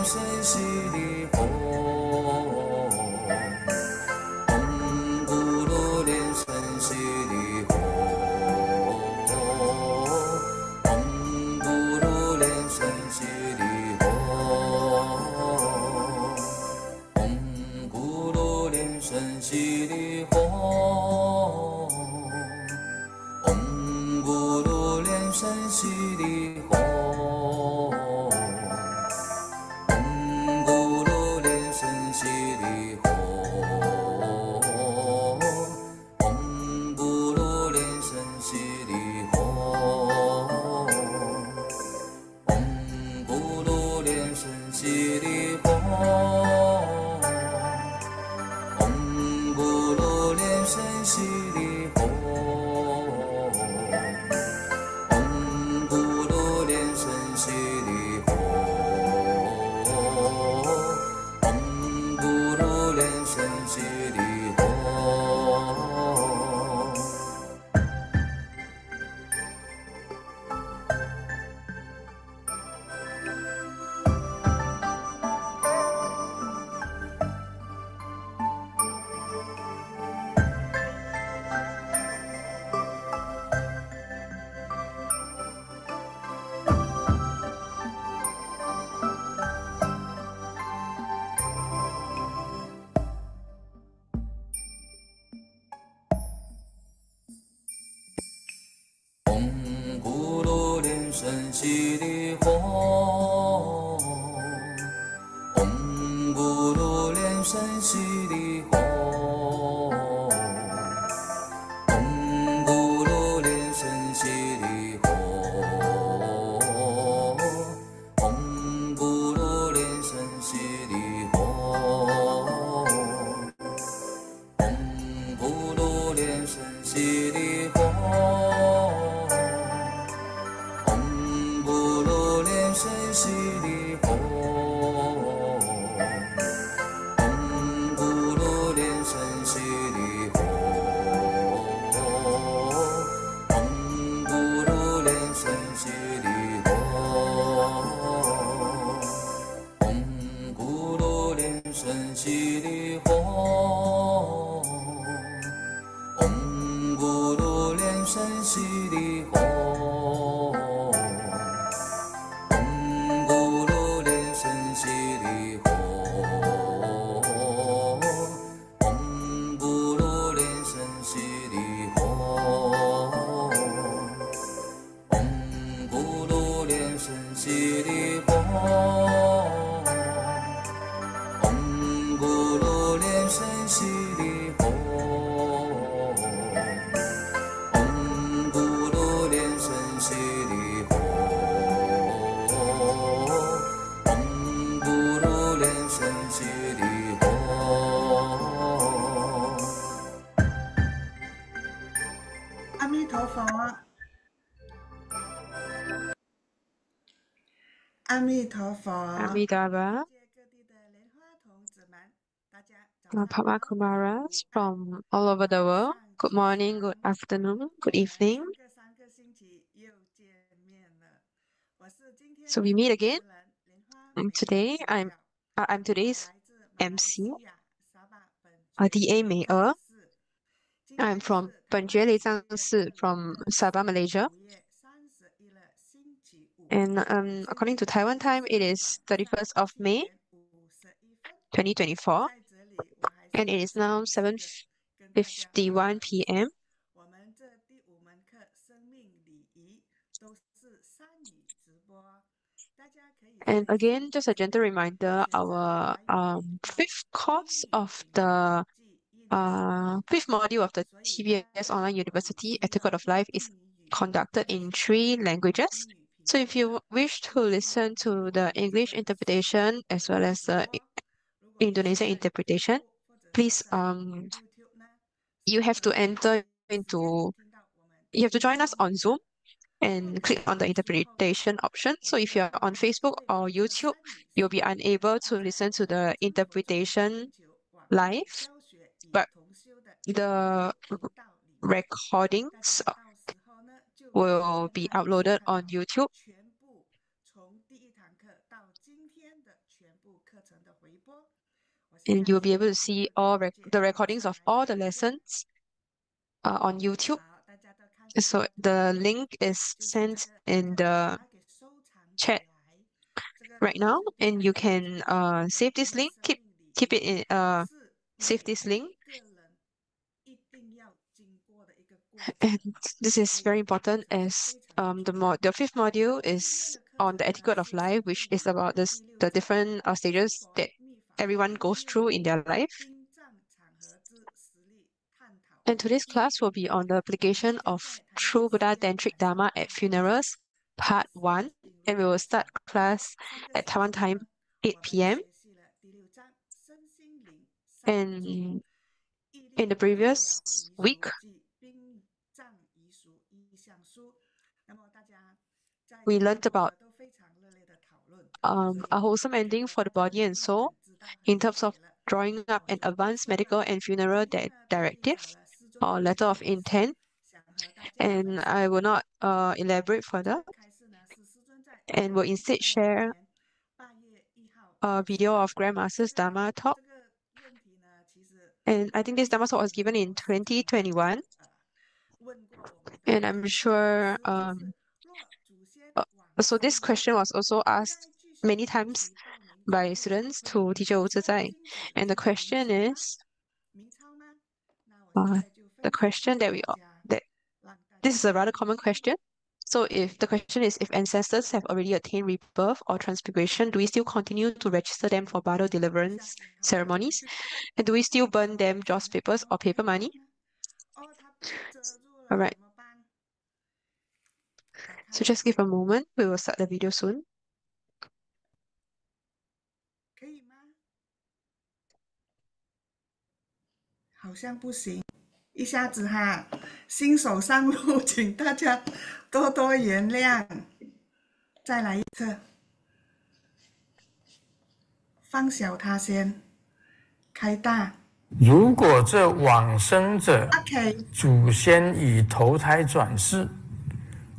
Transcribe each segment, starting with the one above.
生悉利吽，嗡咕噜连声悉利吽，嗡咕噜连声悉利吽，嗡咕噜连声悉利吽，嗡咕噜连声悉利吽。声悉利吽，嗡咕噜连声悉利吽，嗡咕噜连声悉利吽，嗡咕噜连声悉利吽，嗡咕噜连声悉利吽。悉利吽，嗡咕噜连声悉利吽，嗡咕噜连声悉利吽，嗡咕噜连声悉利吽，嗡咕噜连声悉利吽。阿弥陀佛，阿弥陀佛， Amidava, 世界各地的莲花童子们，大家早上 Pama 好， Kumaras from all over the world. Good morning, good afternoon, good evening. 3个星期又见面了，我是今天 So 的 we 主 meet 持 again. 人莲花 And 美 today 智 I'm 教， I'm 我 today's 来自马来 MC, 西亚沙巴本觉 DA 雷 Mei 藏寺，今 I'm 天 from 是台 Penjue 湾 Lei 时 Zhang 间 Si 的 from 5 Sabah, Malaysia. 月31日星期五， And 现 according 在 to Taiwan 呢 time, it 是 is 晚上 31st of 7 May, 点51分， 2024. 在这里我还 And it 是 is now 诚挚的跟大家报告 7:51 一 p.m. 下，我们这第5门课生命礼仪都是3语直播，大家可以 And 随时 again, just a 随 gentle 地 reminder, 选择 our 华语、英语、 fifth 英 course 语 of 语 the 即印度语 fifth module of the 所以大 TBS 家 Online 如果有 University 需 Etiquette 要 of Life is 印尼语 conducted 还 in 是 3 英 languages. 语频 So 道 if you 的， wish 可 to 以进来 listen 听 to 我 the 们这 English 个视频 interpretation as 的 well as 直 the 播。如果你是 Indonesian 在 interpretation, 脸书或者是 please 在 YouTube 呢， you 是 have 可 to 以第 enter 一时间 into 听到我们 you have to 最 join us 新 on 的 Zoom 课。那么 and 课 click on the 程结束后呢， interpretation option. 我 So 们 if you 的 are on 老师 Facebook 会 or 把这 YouTube, 3语 you'll 圣 be 经 unable 放 to 在 listen 我 to 们 the 真佛祖 interpretation 全球网络 live, 教学与 but 同修的 the YouTube 频道里面。大 recordings 家到时候呢就可以 will 点 be 开就 uploaded 看 on 到 YouTube. 全部从第1堂 and you'll be able to see all the recordings of all the lessons on YouTube. So the link is sent in the chat right now, and you can save this link, keep it in save this link. And this is very important as the fifth module is on the etiquette of life, which is about the different stages that everyone goes through in their life. And today's class will be on the application of True Buddha Tantric Dharma at funerals, part 1. And we will start class at Taiwan time, 8 p.m. And in the previous week, we learned about a wholesome ending for the body and soul in terms of drawing up an advanced medical and funeral directive or letter of intent. And I will not elaborate further, and will instead share a video of Grandmaster's Dharma talk. And I think this Dharma talk was given in 2021. And I'm sure so this question was also asked many times by students to teacher Wu Zizai. And the question is the question that this is a rather common question. So if the question is, if ancestors have already attained rebirth or transfiguration, do we still continue to register them for bridal deliverance ceremonies? And do we still burn them joss papers or paper money? All right. So just give a moment. We will start the video soon. 好像不行，一下子哈，新手上路，请大家多多原谅。再来一次，放小它先，开大。如果这往生者 OK， 祖先已投胎转世，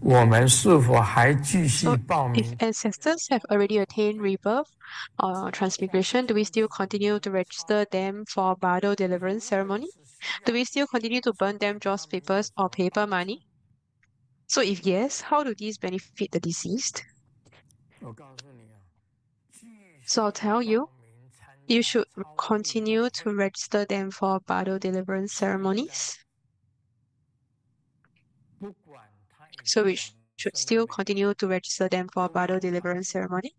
我们是否还继续报名 If ancestors have already attained rebirth or transmigration, do we still continue to register them for bridal deliverance ceremony? Do we still continue to burn them joss papers or paper money? So if yes, how do these benefit the deceased? So I'll tell you, you should continue to register them for bridal deliverance ceremonies. So we should still continue to register them for bridal deliverance ceremony.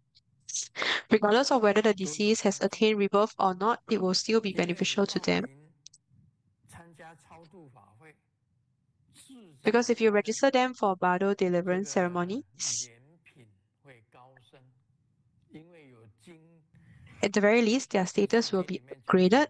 Regardless of whether the deceased has attained rebirth or not, it will still be beneficial to them. Because if you register them for bridal deliverance ceremonies, at the very least, their status will be upgraded.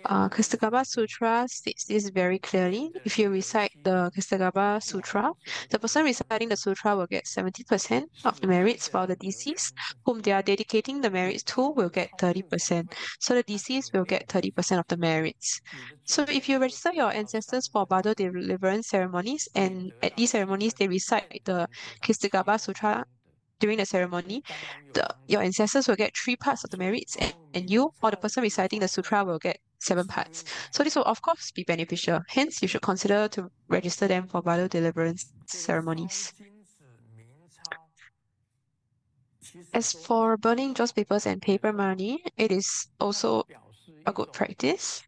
Kastagaba Sutra states this very clearly. If you recite the Kastagaba Sutra, the person reciting the sutra will get 70% of the merits, while the deceased, whom they are dedicating the merits to, will get 30%. So the deceased will get 30% of the merits. So if you register your ancestors for bridal deliverance ceremonies, and at these ceremonies they recite the Kastagaba Sutra during the ceremony, your ancestors will get 3 parts of the merits, and you or the person reciting the sutra will get 7 parts. So this will of course be beneficial. Hence, you should consider to register them for bridal deliverance ceremonies. As for burning joss papers and paper money, it is also a good practice.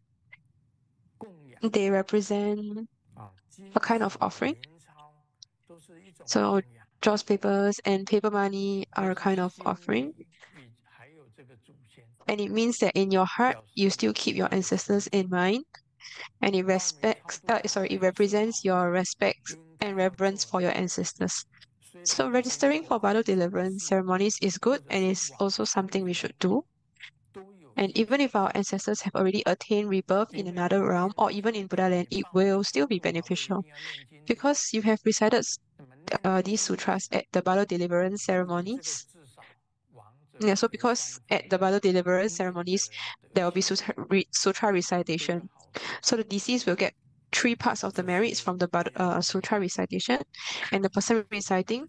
They represent a kind of offering. So joss papers and paper money are a kind of offering. And it means that in your heart, you still keep your ancestors in mind. And it it represents your respect and reverence for your ancestors. So registering for bridal deliverance ceremonies is good and is also something we should do. And even if our ancestors have already attained rebirth in another realm or even in Buddha land, it will still be beneficial. Because you have recited these sutras at the bridal deliverance ceremonies. Yeah, so because at the bridal deliverance ceremonies, there will be sutra recitation. So the deceased will get 3 parts of the merits from the sutra recitation, and the person reciting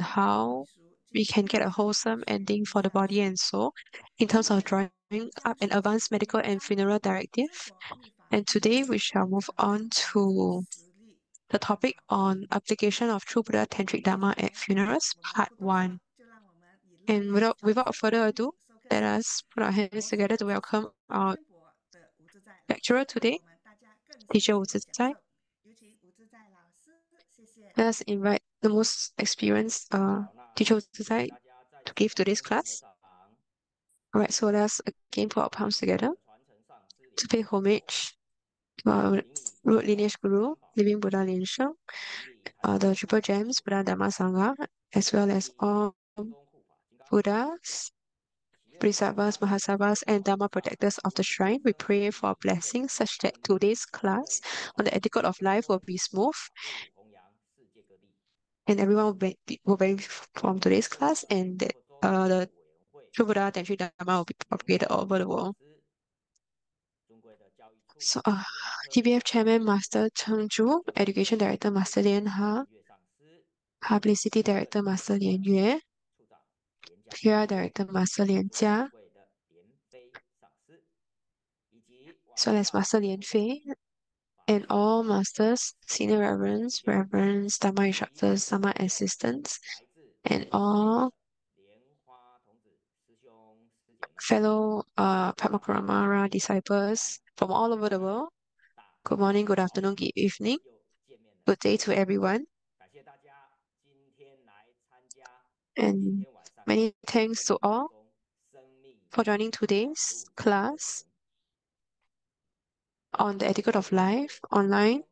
on how we can get a wholesome ending for the body and soul in terms of drawing up an advanced medical and funeral directive. And today we shall move on to the topic on application of True Buddha Tantric Dharma at funerals, part 1. And without further ado, Let us put our hands together to welcome our 渊博的吴志在老 lecturer 师，让 today, 我们大家更深 teacher 切 Wu 的享 Zizai. 受。有请吴志在老师，谢谢。 Let us invite the most experienced teacher Wu Zizai to give today's class. Alright, so let us again put our palms together to pay homage to our root lineage guru, living Buddha Liansheng, the Triple Gems, Buddha Dharma Sangha, as well as all Buddhas, Bodhisattvas, Mahasattvas, and Dharma protectors of the shrine. We pray for blessings such that today's class on the etiquette of life will be smooth and everyone will benefit from today's class, and that the true Buddha Tantric Dharma will be propagated all over the world. So, TBF Chairman Master Cheng Zhu, Education Director Master Lian Ha, Publicity Director Master Lian Yue, PR Director Master Lian Jia, as well as Master Lian Fei, and all masters, senior reverends, Dharma instructors, Dharma assistants, and all fellow Padma disciples from all over the world. Good morning, good afternoon, good evening, good day to everyone. And many thanks to all for joining today's class on the etiquette of life online.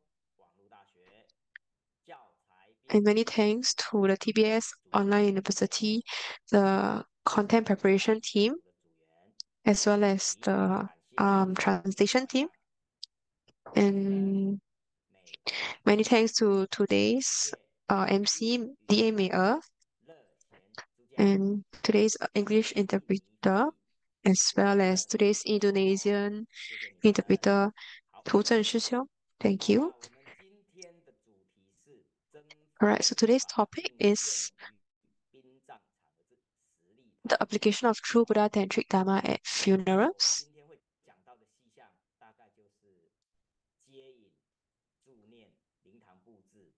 And many thanks to the TBS Online University, the content preparation team, as well as the translation team. And many thanks to today's MC, DA Mayer, and today's English interpreter, as well as today's Indonesian interpreter, Tu Zhen Shixiong. Thank you. Alright, so today's topic is the application of true Buddha Tantric Dharma at funerals.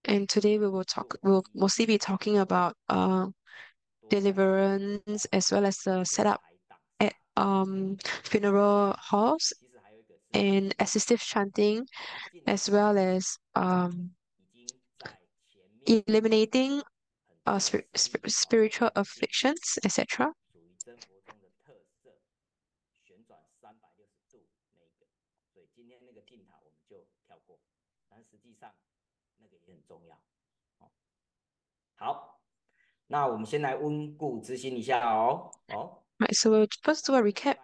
And today we'll mostly be talking about deliverance as well as the setup at funeral halls and assistive chanting, as well as eliminating spiritual afflictions, etc. Right, so we'll first do a recap.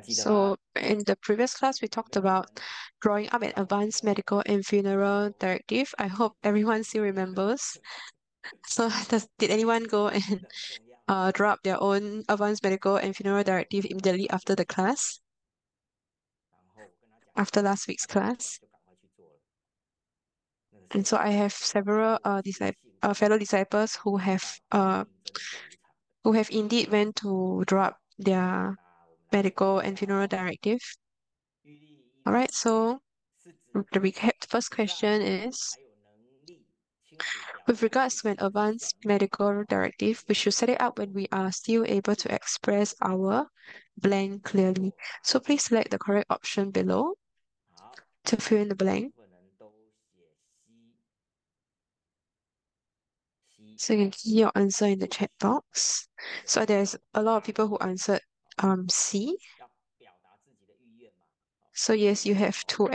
So in the previous class, we talked about drawing up an advanced medical and funeral directive. I hope everyone still remembers. So did anyone go and draw up their own advanced medical and funeral directive immediately after the class? After last week's class? And so I have several fellow disciples who have indeed went to draw up their medical and funeral directive. All right, so the recap, first question is, with regards to an advanced medical directive, we should set it up when we are still able to express our blank clearly. So please select the correct option below to fill in the blank. So you can key your answer in the chat box. So there's a lot of people who answered C. So yes, you have to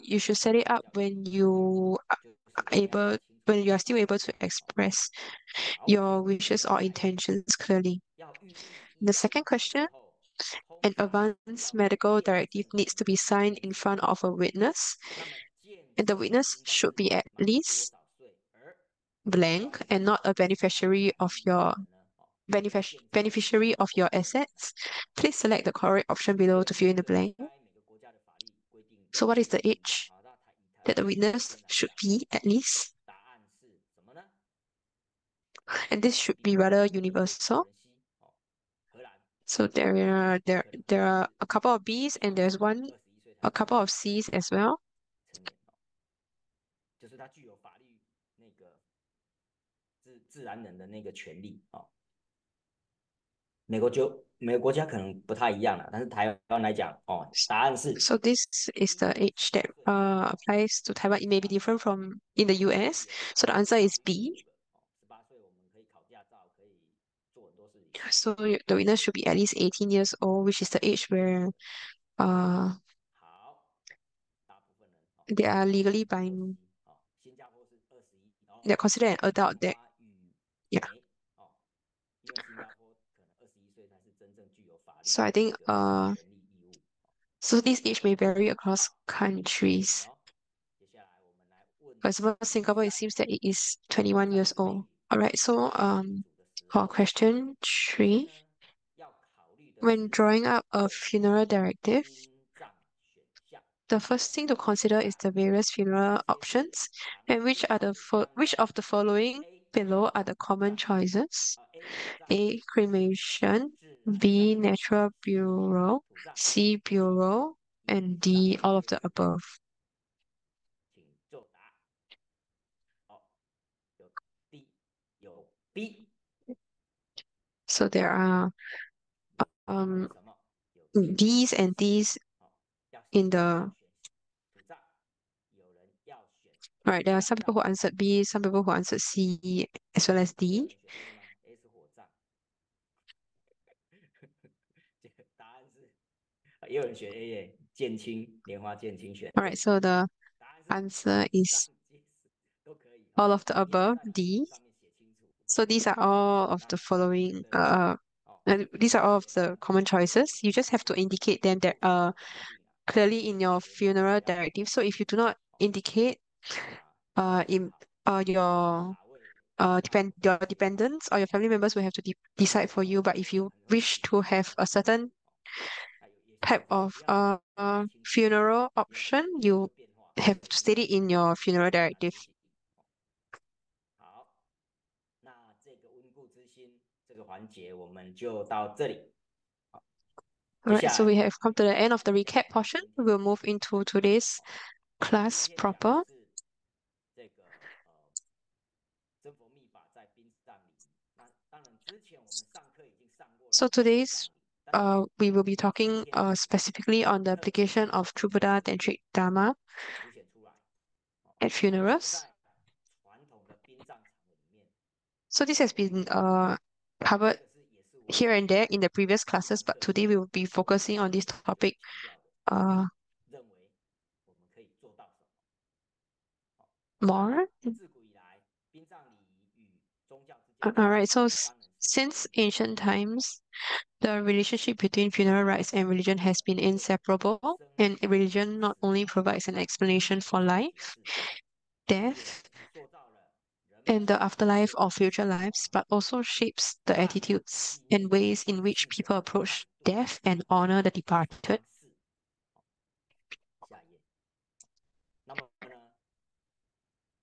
you should set it up when you when you are still able to express your wishes or intentions clearly. The second question, an advanced medical directive needs to be signed in front of a witness, and the witness should be at least blank and not a beneficiary of your assets. Please select the correct option below to fill in the blank. So what is the age that the witness should be at least? And this should be rather universal. So there are a couple of B's and there's a couple of C's as well. 他具有法律那个自然人的那个权利哦。每个国家可能不太一样了，但是台湾来讲哦，答案是 So this is the age that applies to Taiwan. It may be different from in the US. So the answer is B. 18岁我们可以考驾照，可以做很多事情。So the winner should be at least 18 years old, which is the age where 好，大部分人they are legally bind. 新加坡是21哦， They're considered an adult. That 花与 yeah. 梅哦，因为新加坡可能21岁才是真正具有法律 So I think 权利义务。so this age may vary across countries. 接下来我们来问 For example, Singapore, it seems that it is 21 years old. All right. So for question 3, 要考虑的 when 是 drawing up a funeral directive, 殡葬选项。 the first thing to consider is the various funeral options and which of the following below are the common choices. A. Cremation, B. Natural burial, C. Burial, and D. All of the above. 请作答。好，有 D 有 B。 So there are 什么？有 B's and D's 要 in 要 the 选土葬，有人要选 right. There are some people who answered B, some people who answered C, as well as 有 D. 人选 A 吗？A 是火葬。答案是，也有人选 A 耶，剑青莲花剑青选 All A。 right. So the 答案是 answer 以 is 上皆是，都可以。 all of the 你只要 above, 在 D. 上面写清楚。 So these are all of the following. These are all of the common choices. You just have to indicate them that clearly in your funeral directive. So if you do not indicate in your your dependents or your family members will have to decide for you. But if you wish to have a certain type of funeral option, you have to state it in your funeral directive. 好，那这个温故知新这个环节我们就到这里。 Alright, so we have come to the end of the recap portion. We'll move into today's class proper. 这个真佛密法在殡葬礼仪。那当然之前我们上课已经上过了。 So today's we will be talking specifically on the application of True Buddha Tantric Dharma 凸显出来。 at funerals. 在传统的殡葬场合里面， So this has been covered 这是也是我 here and there in the previous classes, but today we will be focusing on this topic 认为我们可以做到什么。 more. 自古以来，殡葬礼仪与宗教之间 Alright, so 当然是 since ancient times, the relationship between funeral rites and religion has been inseparable, and religion not only provides an explanation for life, death, 塑造了人们 and the afterlife or future lives, but also shapes the attitudes and ways in which people approach death and honor the departed. 下一页。那么呢，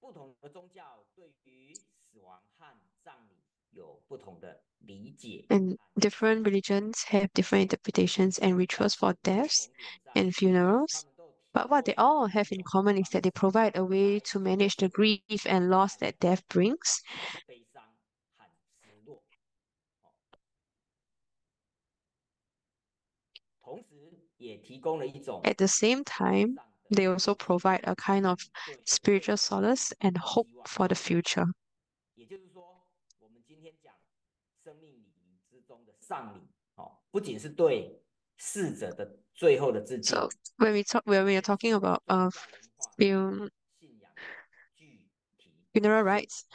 不同的宗教对于死亡和葬礼有不同的理解， And different religions have different interpretations and rituals for deaths and funerals. But what they all have in common is that they provide a way to manage the grief and loss that death brings. 悲伤和失落。同时也提供了一种 At the same time, they also provide a kind of spiritual solace and hope for the future. 也就是说，我们今天讲生命礼仪之中的丧礼，不仅是对逝者的最后的致敬。 So when we are talking about funeral rites,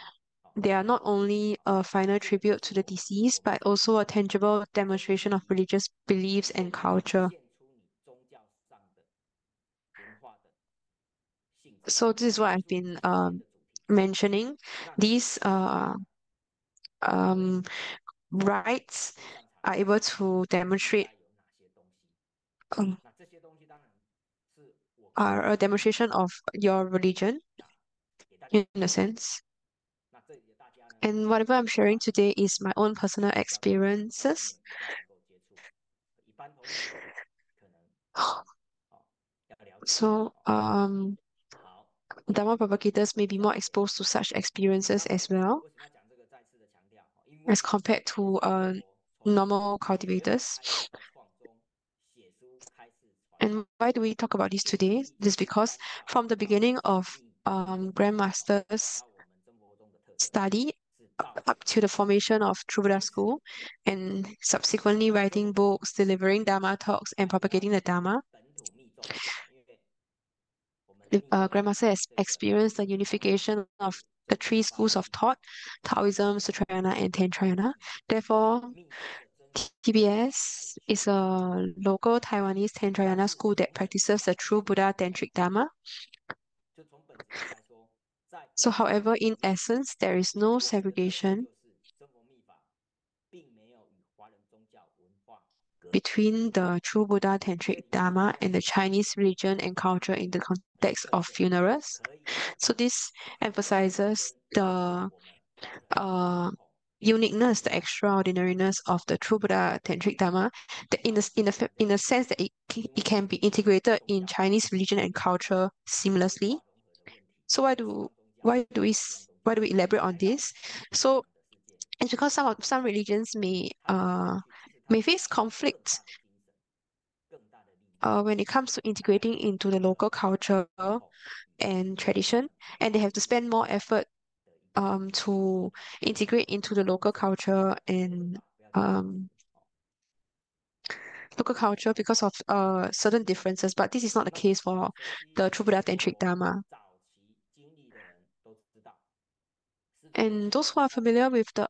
they are not only a final tribute to the deceased, but also a tangible demonstration of religious beliefs and culture. So this is what I've been mentioning. These rites are able to demonstrate are a demonstration of your religion in a sense. And whatever I'm sharing today is my own personal experiences. So Dharma propagators may be more exposed to such experiences as well as compared to normal cultivators. And why do we talk about this today? This is because from the beginning of Grandmaster's study up to the formation of True Buddha School and subsequently writing books, delivering Dharma talks, and propagating the Dharma, Grandmaster has experienced the unification of the three schools of thought, Taoism, Sutrayana, and Tantrayana. Therefore, TBS is a local Taiwanese Tantrayana school that practices the true Buddha Tantric Dharma. So, however, in essence, there is no segregation between the true Buddha Tantric Dharma and the Chinese religion and culture in the context of funerals. So this emphasizes the uniqueness, the extraordinariness of the true Buddha Tantric Dharma, that in a sense that it can be integrated in Chinese religion and culture seamlessly. So why do we elaborate on this? So it's because some religions may face conflict when it comes to integrating into the local culture and tradition, and they have to spend more effort to integrate into the um, local culture because of certain differences. But this is not the case for the True Buddha Tantric Dharma. And those who are familiar with the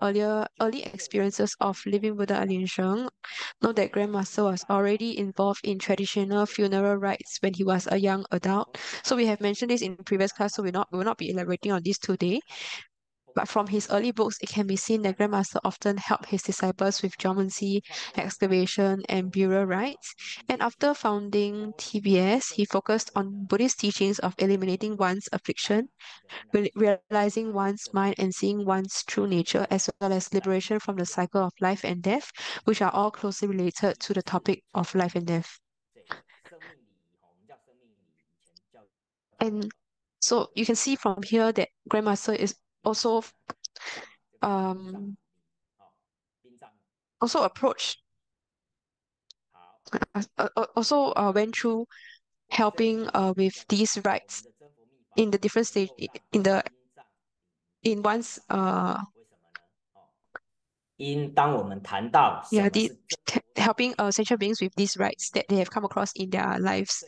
early experiences of living Buddha Lin Sheng know that Grandmaster was already involved in traditional funeral rites when he was a young adult. So we have mentioned this in previous class, so we will not be elaborating on this today. But from his early books, it can be seen that Grandmaster often helped his disciples with geomancy, excavation, and burial rites. And after founding TBS, he focused on Buddhist teachings of eliminating one's affliction, realizing one's mind, and seeing one's true nature, as well as liberation from the cycle of life and death, which are all closely related to the topic of life and death. And so you can see from here that Grandmaster is also um also approached also went through helping with these rights in the different stage in one's 什么 the 是 helping sentient beings with these rights that they have come across in their lives.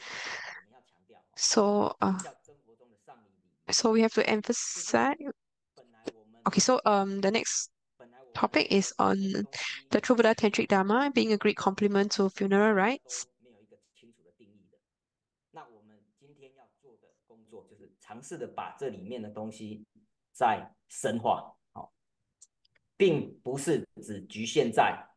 So so we have to emphasize. Okay, so the next topic is on the True Buddha Tantric Dharma being a great complement to funeral rites. 那我们今天要做的工作就是尝试的把这里面的东西再深化，并不是只局限在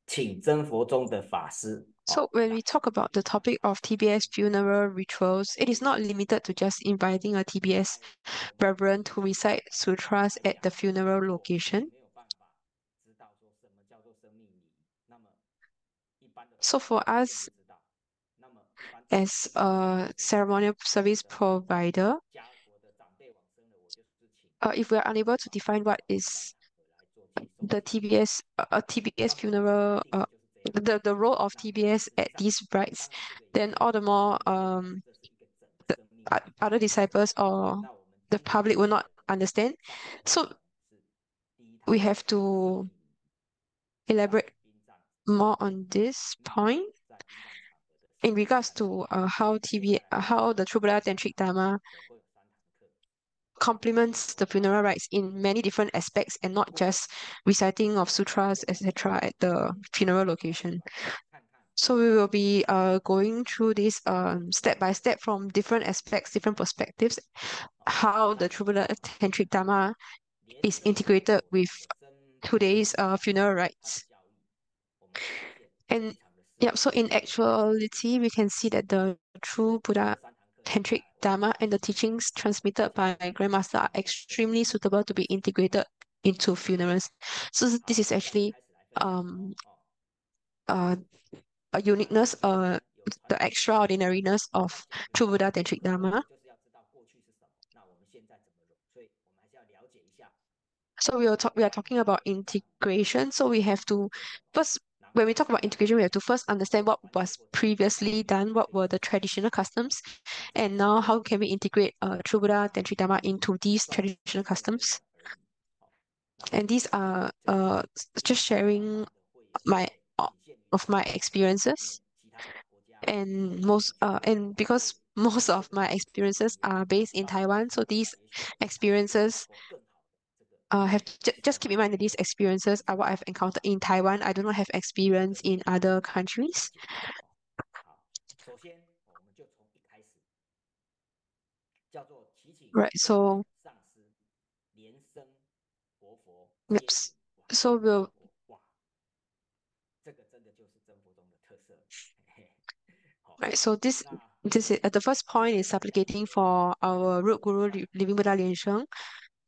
请真佛中的法师。So when we talk about the topic of TBS funeral rituals, it is not limited to just inviting a TBS reverend to recite sutras at the funeral location. So for us, as a ceremonial service provider, if we are unable to define what is the TBS, TBS funeral, the role of TBS at these rites, then all the more other disciples or the public will not understand. So we have to elaborate more on this point in regards to how the True Buddha Tantric Dharma complements the funeral rites in many different aspects and not just reciting of sutras, etc. at the funeral location. So we will be going through this step by step from different aspects, different perspectives, how the True Buddha Tantric Dharma is integrated with today's funeral rites. And yeah, so in actuality, we can see that the true Buddha Tantric Dharma and the teachings transmitted by Grandmaster are extremely suitable to be integrated into funerals. So this is actually uh, a uniqueness, the extraordinariness of true Buddha Tantric Dharma. So we are talking about integration. So we have to first, when we talk about integration, we have to first understand what was previously done, what were the traditional customs, and now how can we integrate True Buddha Tantric Dharma into these traditional customs. And these are just sharing my uh, of my experiences, and because most of my experiences are based in Taiwan, so these experiences just keep in mind that these experiences are what I've encountered in Taiwan. I do not have experience in other countries. 好，首先我们就从一开始叫做祈请 Right, 真言 so 上师莲生活佛 yep, 接引往 so 生 we'll 佛。哇，这个真的就是真佛宗的特色。好，right, so this is the first 之 point 前 is 我们讲 supplicating for our root guru Living Buddha Lin Sheng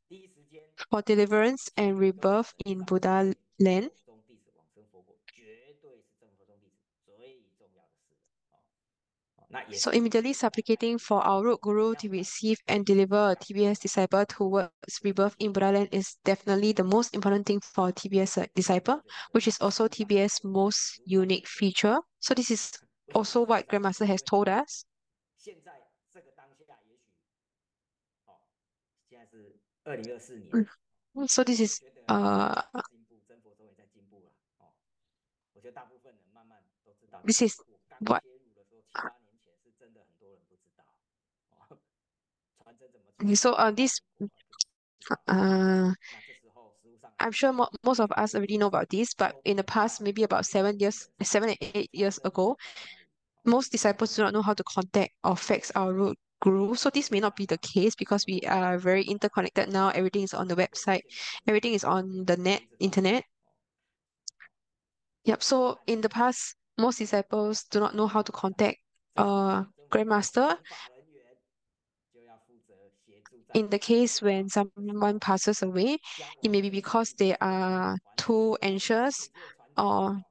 第一时间 for deliverance 切 and 入跟往 rebirth 生 in 上 Buddha 师 land. 真佛宗弟子往生佛果，绝对是真佛宗弟子最重要的事了。那也 So 是从 immediately 现在开始 supplicating for our root 我们 guru 要 to 在 receive and 第一时 deliver a 间 TBS disciple towards rebirth in Buddha land is definitely the most important thing for TBS disciple, which is also TBS most unique feature. So this is 为什么 also 特别 what 在乎？ Grandmaster 因 has 为 told us. 现在这个当下，也许现在是2024年， So this 我 is 觉得世界在进步，真佛宗也在进步了。我觉得大部分人慢慢都知道，但 this 是 is 我刚 what 切入的时候，7、8年前是真的很多人不知道，传真怎么传， so 报 this 名过不知道。 uh 那这时候实物上 I'm sure most of us already know about this, but 都 in 不 the 知道 past, maybe about 这个根本上 7 and 8 years 传真 ago, 在哪里。 most disciples do not know how to contact or fax our root guru. So this may not be the case because we are very interconnected now. Everything is on the website, everything is on the internet. Yep. So in the past, most disciples do not know how to contact 这时候真佛宗的 Grandmaster 传法人员就要负责协助在 in the 传 case 真上 when someone passes away. 将 It 往 may be 生 because 信 they 息 are 传 too 真 anxious 直接传真。 or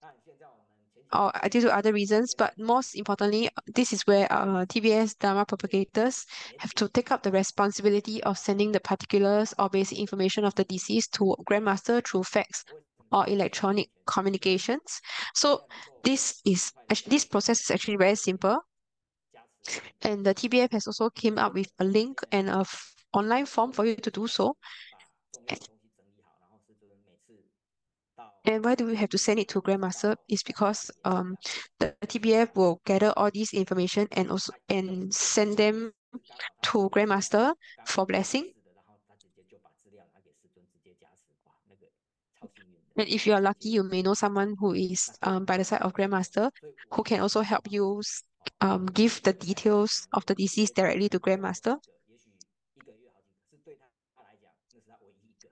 那现在我们前几天 due to other 有 reasons, 先 but most importantly, this is where TBS Dharma propagators 连 have 接 to take up the responsibility of sending the particulars or basic information of the deceased to Grandmaster through fax 我为什么 or 在7、8 electronic 年前，因为 communications. 大 So 家能够 this process is actually very simple, 加持我们 and the TBF has also came up with a link and a online form for you to do so. 把重要的东西整理好，然后是就是每次到 And why do we have to send it to Grandmaster? Is because the TBF will gather all this information and also and send them 刚好他 to Grandmaster for blessing. 是的，然后他直接就把资料拿给师尊直接加持，哇，那个超幸运的。 And if you are lucky, you may know someone who is by the side of Grandmaster 所以我 who can also help you give the details of the deceased directly to Grandmaster. 也许1个月好几个，是对他来讲，那是他唯一一个。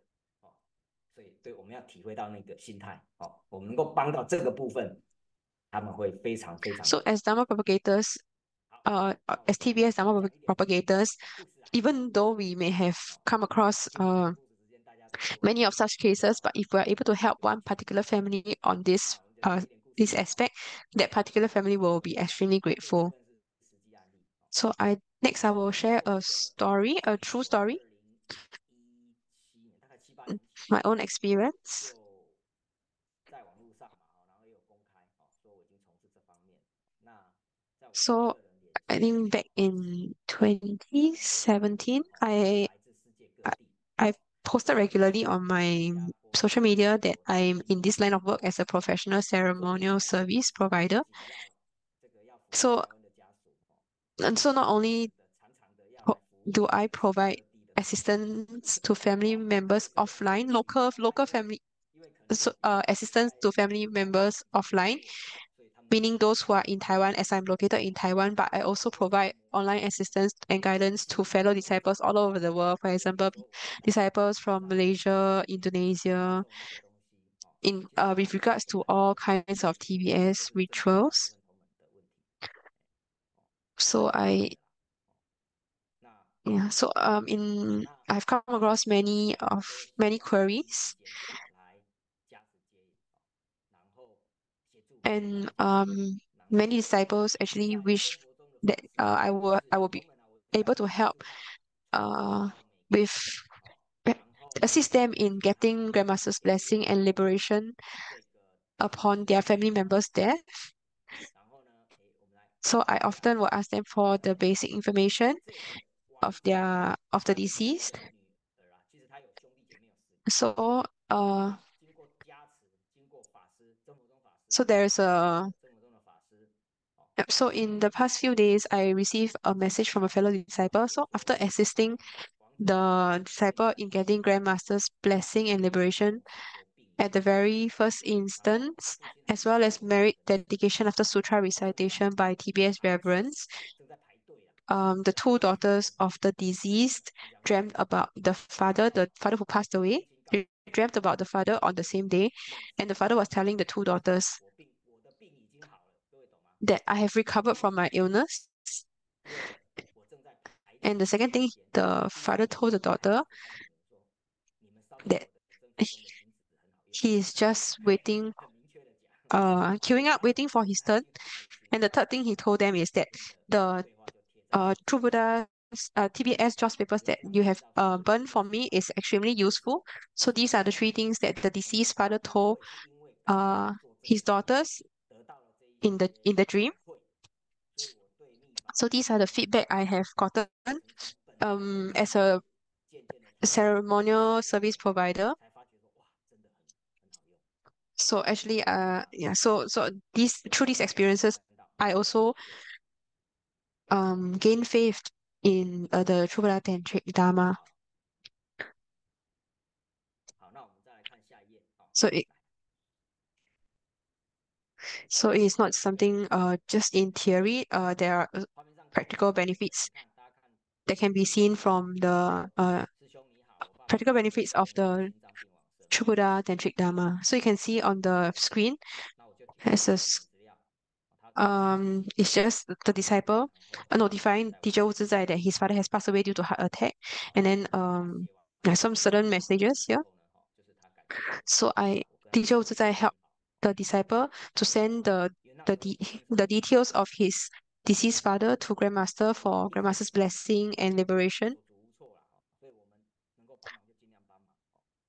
所以对我们要体会到那个心态，我们能够帮到这个部分，他们会非常非常。 So as Dharma propagators, as TBS Dharma propagators, even though we may have come across many of such cases, but if we are able to help one particular family on this aspect, that particular family will be extremely grateful. So next I will share a story, a true story, 大概7、8年前， my own experience. 就在网络上嘛，然后也有公开，说我已经从事这方面。那在我的 So 个人脸 I think back in 2017, 来自世界各地， I posted regularly on my social media that I'm in this line of work as a professional ceremonial service provider. 这个要服务 So 台湾的家属， and so not only 常常的要来服务 do I provide 各地的 assistance to family members offline, local family 因为可能 assistance to family members offline, 所以他们 meaning those who are in Taiwan as I'm located in Taiwan, but I also provide online assistance and guidance to fellow disciples all over the world. For example, disciples from Malaysia, Indonesia, 送那些东西， in with regards to all kinds of TBS rituals. 认同们的问题， So I 那 yeah, so I've come across many queries 来加持接引，然后协助 and many disciples actually wish that I will be able to help with assist them in getting Grandmaster's blessing and liberation upon their family members' death. So I often will ask them for the basic information of the deceased. So so there's a so in the past few days, I received a message from a fellow disciple. So after assisting the disciple in getting Grandmaster's blessing and liberation at the very first instance, as well as merit dedication after sutra recitation by TBS reverends, the two daughters of the deceased dreamt about the father who passed away. They dreamt about the father on the same day, and the father was telling the two daughters that I have recovered from my illness. And the second thing, the father told the daughter that he is just waiting, queuing up, waiting for his turn. And the third thing he told them is that the True Buddha's TBS JOS papers that you have burned for me is extremely useful. So these are the three things that the deceased father told uh, his daughters in the dream. So these are the feedback I have gotten as a ceremonial service provider. So actually, yeah, so these through these experiences, I also gain faith in the True Buddha Tantric Dharma. So it is not something just in theory. There are practical benefits that can be seen from the practical benefits of the True Buddha Tantric Dharma. So you can see on the screen as it's just the disciple notifying teacher Wu Zizai that his father has passed away due to heart attack, and then there's some certain messages here. So teacher Wu Zizai helped the disciple to send the details of his deceased father to Grandmaster for Grandmaster's blessing and liberation.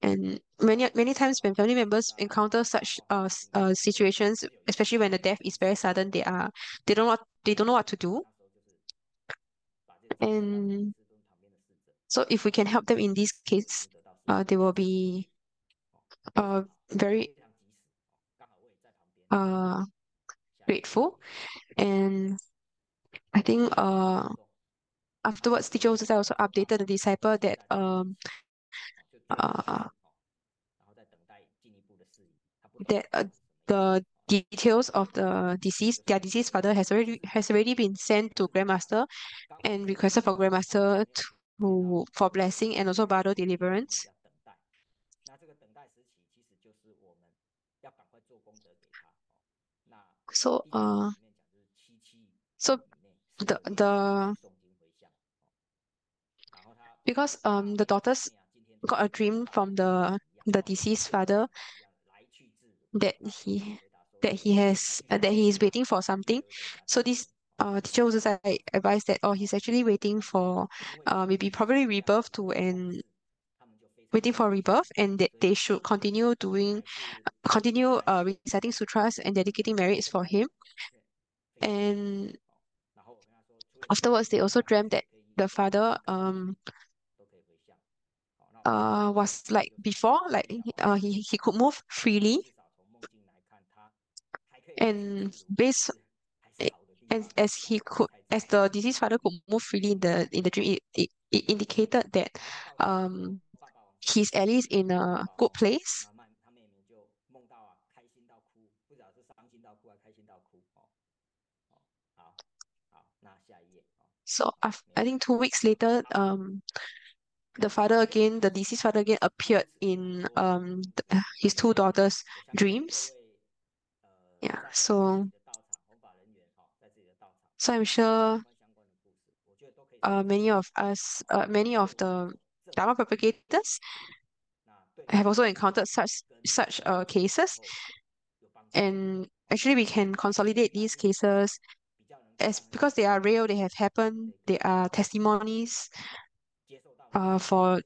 And many times when family members encounter such situations, especially when the death is very sudden, they don't know what to do. And so if we can help them in this case, they will be very uh grateful. And I think afterwards teacher also updated the disciple that uh that the details of their deceased father has already been sent to Grandmaster and requested for Grandmaster for blessing and also Bardo deliverance. So so the because the daughters got a dream from the deceased father that he is waiting for something. So this teacher also advised that he's actually waiting for maybe probably rebirth to and waiting for rebirth, and that they should continue reciting sutras and dedicating merits for him. And afterwards they also dreamt that the father was like before, like he could move freely, and based and as the deceased father could move freely in the dream, it indicated that um he's at least in a good place. So I think 2 weeks later, the deceased father again appeared in his two daughters' dreams. Yeah, so I'm sure many of the Dharma propagators have also encountered such cases, and actually we can consolidate these cases as because they are real, they have happened, they are testimonies for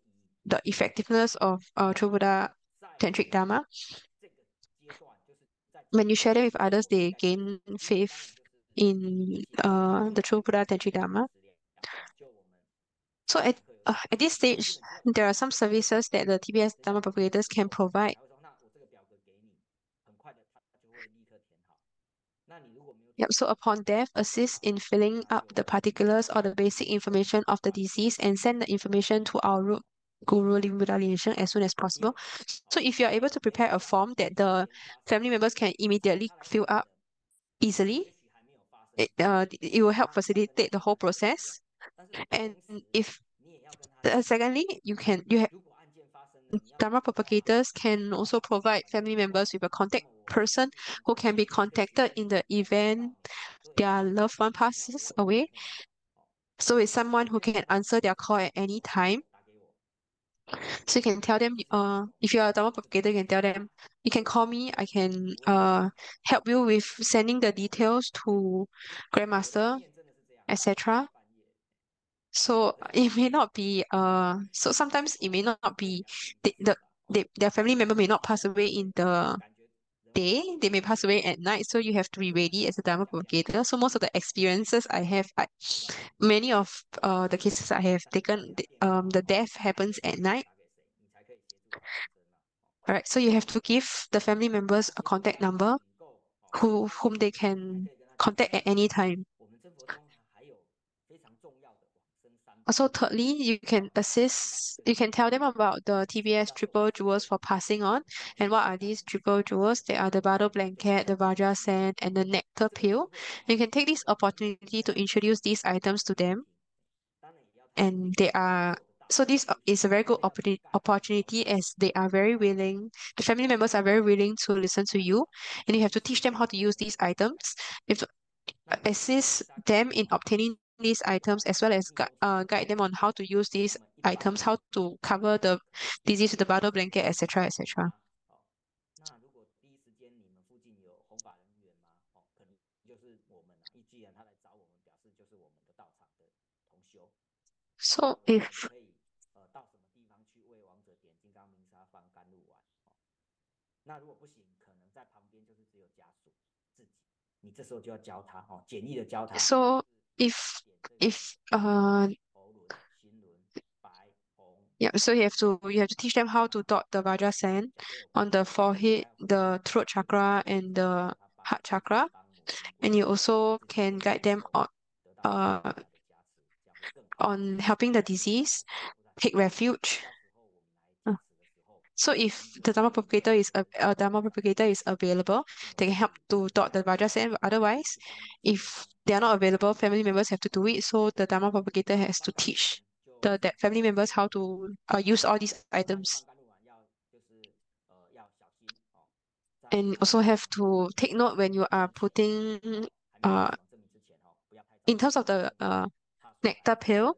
the effectiveness of True Buddha Tantric Dharma. When you share them with others, they gain faith in the True Buddha Tantric Dharma. So at this stage, there are some services that the TBS Dharma propagators can provide. Yep, so upon death, assist in filling up the particulars or the basic information of the disease and send the information to our root guru Living Buddha lineage as soon as possible. So if you are able to prepare a form that the family members can immediately fill up easily, it will help facilitate the whole process. And if secondly, you have Dharma propagators can also provide family members with a contact person who can be contacted in the event their loved one passes away. So it's someone who can answer their call at any time. So you can tell them, if you are a Dharma propagator, you can tell them, you can call me, I can help you with sending the details to Grandmaster, etc. So it may not be so sometimes it may not be their family member may not pass away in the day, they may pass away at night, so you have to be ready as a Dharma propagator. So most of the experiences I have, many of the cases I have taken, the death happens at night. All right, so you have to give the family members a contact number whom they can contact at any time. Also, thirdly, you can tell them about the TBS triple jewels for passing on. And what are these triple jewels? They are the Bado blanket, the Vajra sand, and the nectar pill. You can take this opportunity to introduce these items to them. And they are, so this is a very good opportunity as they are very willing, the family members are very willing to listen to you. And you have to teach them how to use these items. You have to assist them in obtaining these items as well as guide them on how to use these items, how to cover the disease with the bottle blanket, etc., etc. So if so if yeah, so you have to teach them how to dot the Vajra sand on the forehead, the throat chakra, and the heart chakra, and you also can guide them uh on helping the disease take refuge. So if the Dharma propagator is available, they can help to dot the Vajra sand. Otherwise, if they are not available, family members have to do it. So the Dharma propagator has to teach the family members how to use all these items. And also have to take note when you are putting uh in terms of the nectar pill.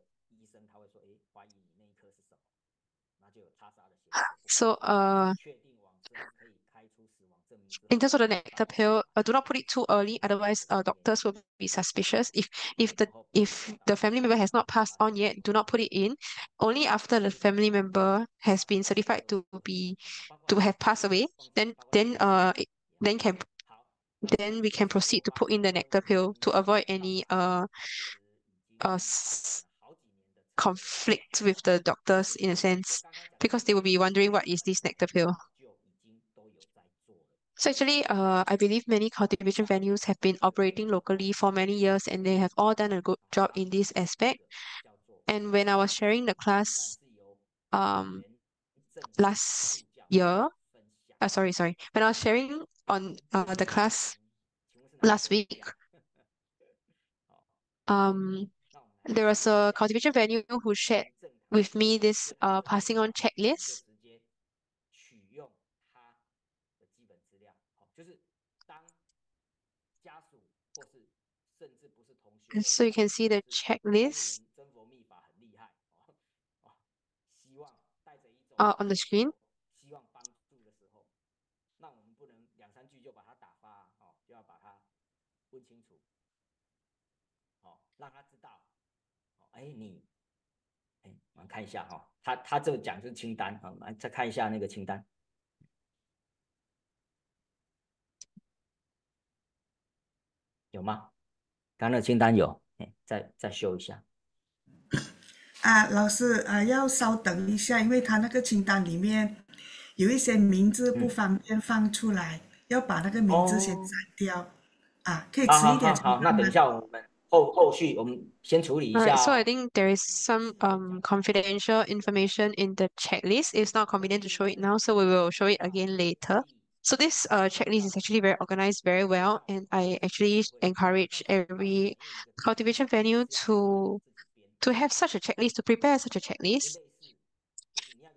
So in terms of the nectar pill, do not put it too early, otherwise doctors will be suspicious. If the family member has not passed on yet, do not put it in. Only after the family member has been certified to have passed away, then can then we can proceed to put in the nectar pill to avoid any uh s- conflict with the doctors in a sense, because they will be wondering what is this nectar pill. So actually, I believe many cultivation venues have been operating locally for many years and they have all done a good job in this aspect. And when I was sharing the class um last year, sorry, when I was sharing on the class last week, um there was a cultivation venue who shared with me this passing on checklist. And so you can see the checklist on the screen. 我们看一下哈，他这个讲就是清单啊，我们再看一下那个清单，有吗？刚刚那个清单有，再修一下。老师要稍等一下，因为他那个清单里面有一些名字不方便放出来，要把那个名字先哦，删掉。可以好迟一点好好好，那等一才放吗？下我们后续我们先处理一 All right, so I 下。think there is some confidential information in the checklist. It's not convenient to show it now, so we will show it again later. So this checklist is actually very organized very well, and I actually encourage every cultivation venue to have such a checklist, to prepare such a checklist,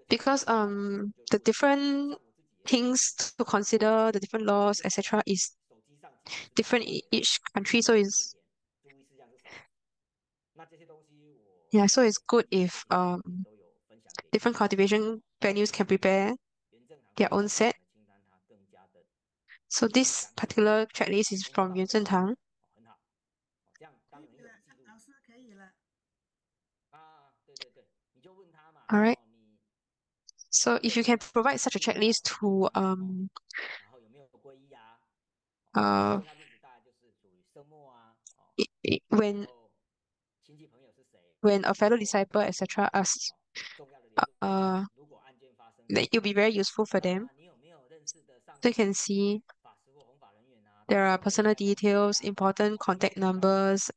because the different things to consider, the different laws, etc., is different in each country. So it's yeah, so it's good if different cultivation venues can prepare their own set. So this particular checklist is from Yun Tang. 可以了，老师可以了。All right. So if you can provide such a checklist to uh when a fellow disciple etc. asks uh that it'll be very useful for them. So you can see there are personal details, important contact numbers.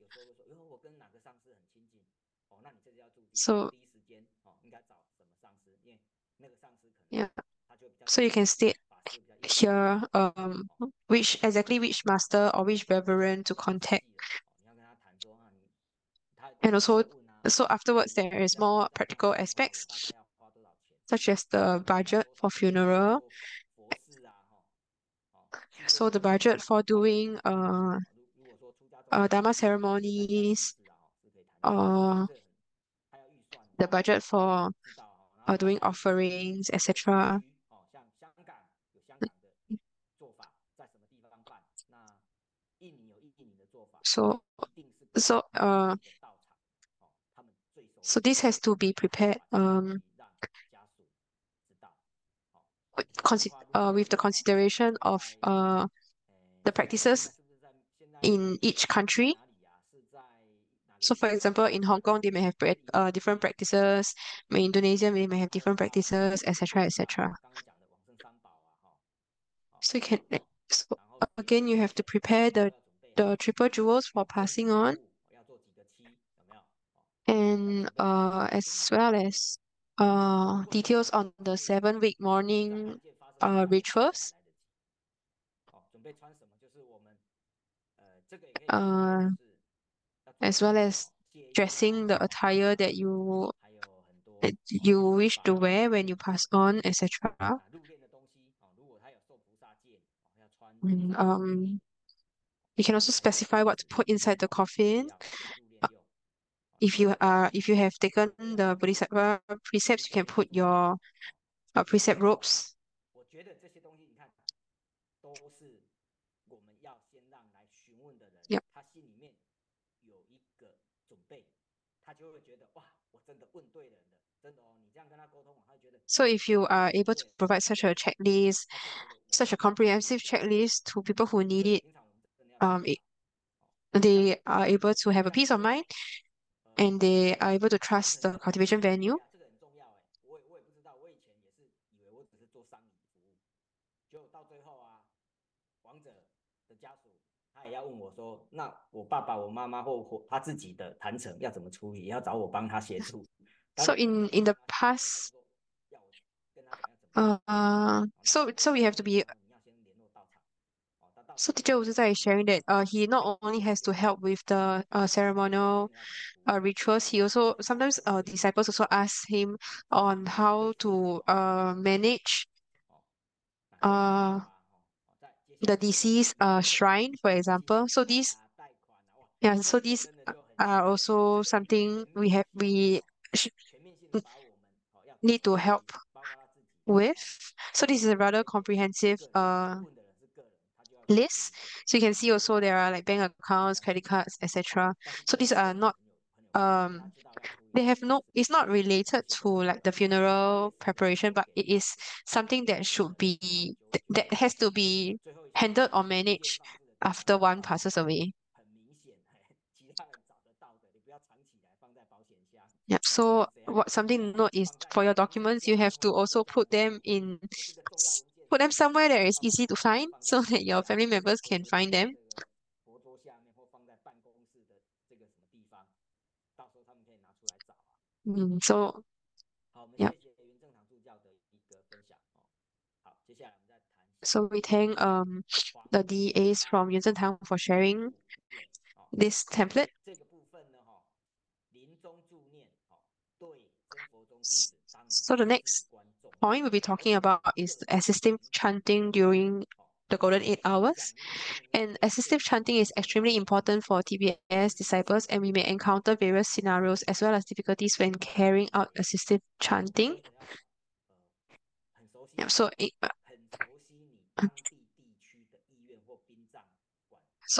So yeah, so you can state here which master or which reverend to contact. And also, so afterwards there is more practical aspects such as the budget for funeral. So the budget for doing Dharma ceremonies, uh the budget for doing offerings, etc. So so so this has to be prepared with the consideration of the practices in each country. So for example, in Hong Kong, they may have different practices. In Indonesia, they may have different practices, etc., etc. So you can so again, you have to prepare the triple jewels for passing on, and as well as details on the 7 week morning rituals. Uh, as well as dressing the attire that you wish to wear when you pass on, etc. And, you can also specify what to put inside the coffin. Uh, if you have taken the Bodhisattva precepts, you can put your precept robes. Yep. So if you are able to provide such a checklist, such a comprehensive checklist to people who need it, they are able to have a peace of mind and they are able to trust the cultivation venue. So in the past, so we have to be. So teacher also is sharing that he not only has to help with the ceremonial rituals, he also sometimes disciples also ask him on how to manage uh the deceased shrine, for example. So these are also something we sh need to help with. So this is a rather comprehensive list. So you can see also there are like bank accounts, credit cards, etc. So these are not um they have no, it's not related to like the funeral preparation, but it is something that should be that has to be handled or managed after one passes away. Yep. So what something to note is for your documents, you have to also put them in put them somewhere that is easy to find so that your family members can find them. So yeah. So we thank the DAs from Yunzhen Tang for sharing this template. So the next point we'll be talking about is the assistive chanting during the golden 8 hours. And assistive chanting is extremely important for TBS disciples, and we may encounter various scenarios as well as difficulties when carrying out assistive chanting. Yeah, so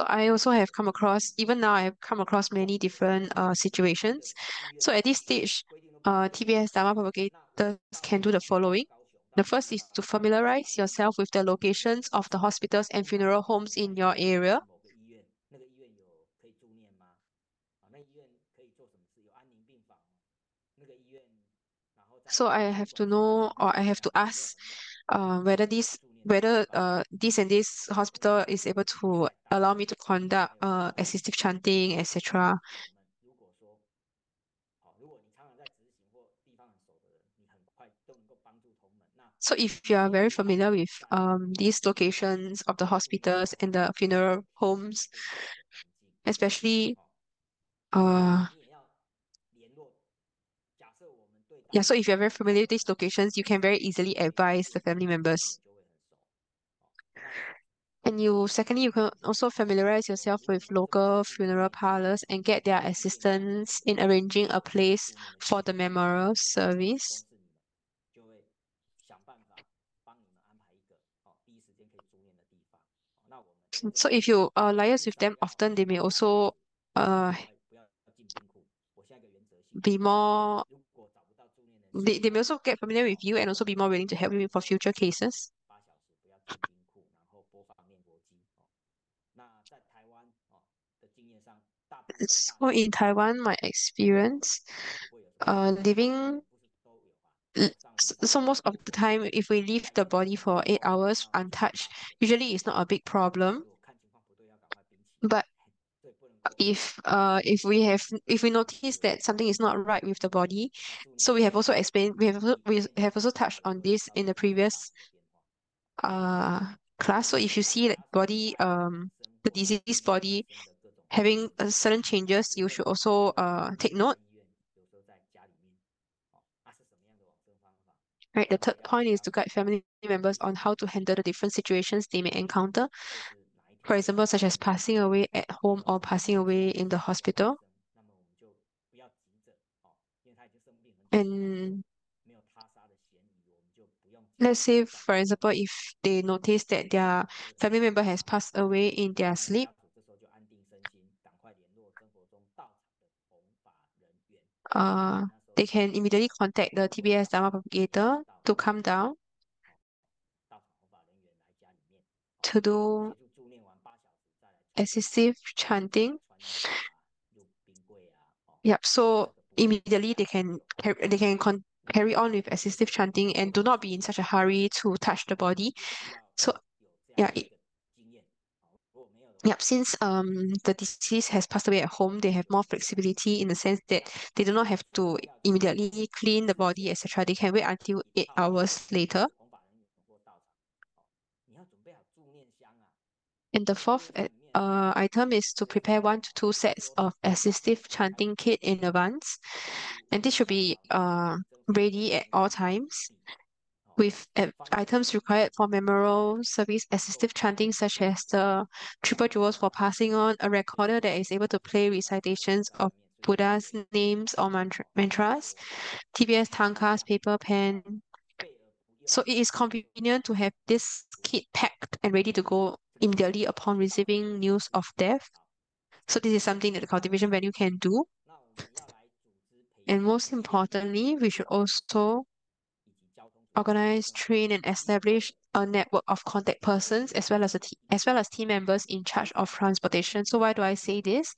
I also have come across, even now I have come across many different situations. So at this stage, TBS Dharma propagators can do the following. The first is to familiarize yourself with the locations of the hospitals and funeral homes in your area. So I have to know, or I have to ask whether this and this hospital is able to allow me to conduct assistive chanting, etc. So if you are very familiar with these locations of the hospitals and the funeral homes, especially yeah, so if you're very familiar with these locations, you can very easily advise the family members. And secondly, you can also familiarize yourself with local funeral parlors and get their assistance in arranging a place for the memorial service. So if you liaise with them often, they may also uh be more they may also get familiar with you and also be more willing to help you for future cases. So in Taiwan, my experience, living so most of the time, if we leave the body for 8 hours untouched, usually it's not a big problem. But if we notice that something is not right with the body, so we have also explained we have also touched on this in the previous uh class. So if you see that body the diseased body having certain changes, you should also take note. Right, the third point is to guide family members on how to handle the different situations they may encounter. For example, such as passing away at home or passing away in the hospital. And let's say, for example, if they notice that their family member has passed away in their sleep, uh, they can immediately contact the TBS Dharma propagator to come down to do assistive chanting. Yep, so immediately carry on with assistive chanting and do not be in such a hurry to touch the body. So yeah, yep, since the deceased has passed away at home, they have more flexibility in the sense that they do not have to immediately clean the body, etc. They can wait until 8 hours later. And the fourth item is to prepare 1 to 2 sets of assistive chanting kit in advance. And this should be ready at all times with items required for memorial service assistive chanting, such as the triple jewels for passing on, a recorder that is able to play recitations of Buddha's names or mantras, TBS tankas, paper, pen. So it is convenient to have this kit packed and ready to go immediately upon receiving news of death. So this is something that the cultivation venue can do. And most importantly, we should also organize, train, and establish a network of contact persons as well as team members in charge of transportation. So why do I say this?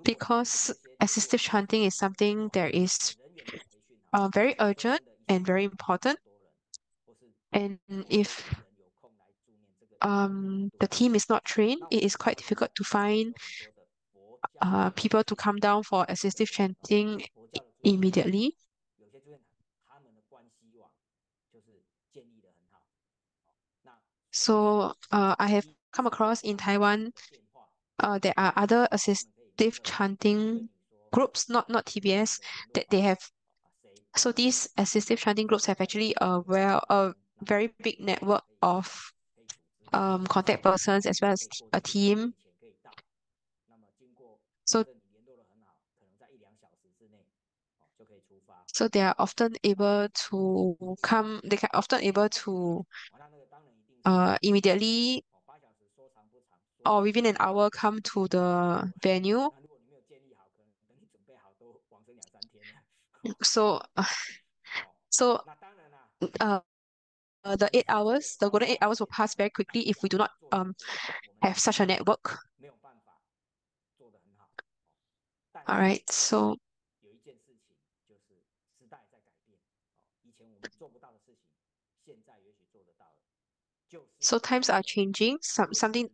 Because assistive chanting is something that is very urgent and very important. And if the team is not trained, it is quite difficult to find people to come down for assistive chanting immediately. So I have come across in Taiwan, there are other assistive chanting groups, not TBS, that they have. So these assistive chanting groups have actually a very big network of contact persons as well as a team. So so they are often able to come. They can often able to immediately or within an hour come to the venue. So so uh, the 8 hours, the golden 8 hours will pass very quickly if we do not have such a network. All right, so times are changing. Something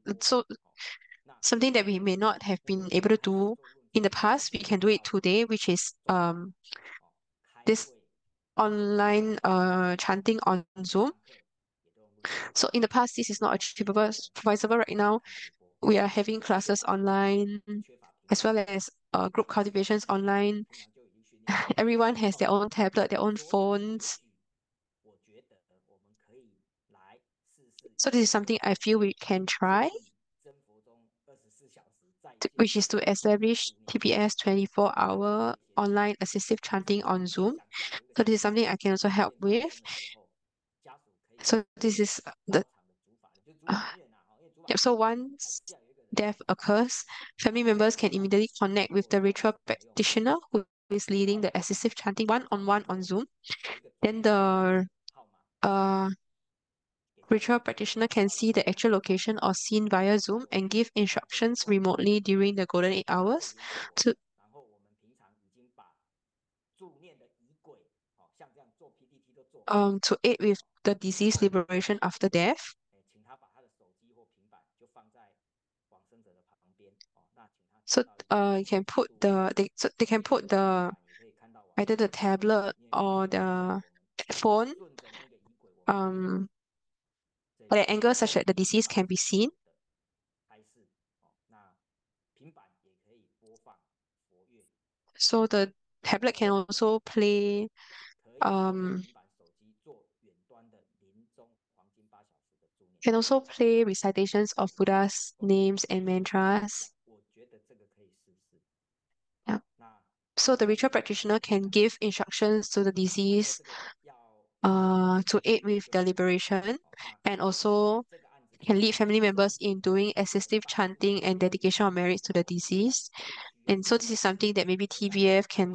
that we may not have been able to do in the past, we can do it today, which is this online chanting on Zoom. So in the past, this is not achievable. For example, right now, we are having classes online as well as group cultivations online. Everyone has their own tablet, their own phones. So this is something I feel we can try, which is to establish TPS 24-hour online assistive chanting on Zoom. So this is something I can also help with. So this is uh, yep, so once death occurs, family members can immediately connect with the ritual practitioner who is leading the assistive chanting one-on-one on Zoom. Then the uh, ritual practitioner can see the actual location or scene via Zoom and give instructions remotely during the golden 8 hours to aid with the disease liberation after death. So you can put they can put the either the tablet or the phone at an angle such that the disease can be seen. So the tablet um can also play recitations of Buddha's names and mantras. Yeah. So the ritual practitioner can give instructions to the deceased to aid with the liberation and also can lead family members in doing assistive chanting and dedication of merits to the deceased. And so this is something that maybe TVF can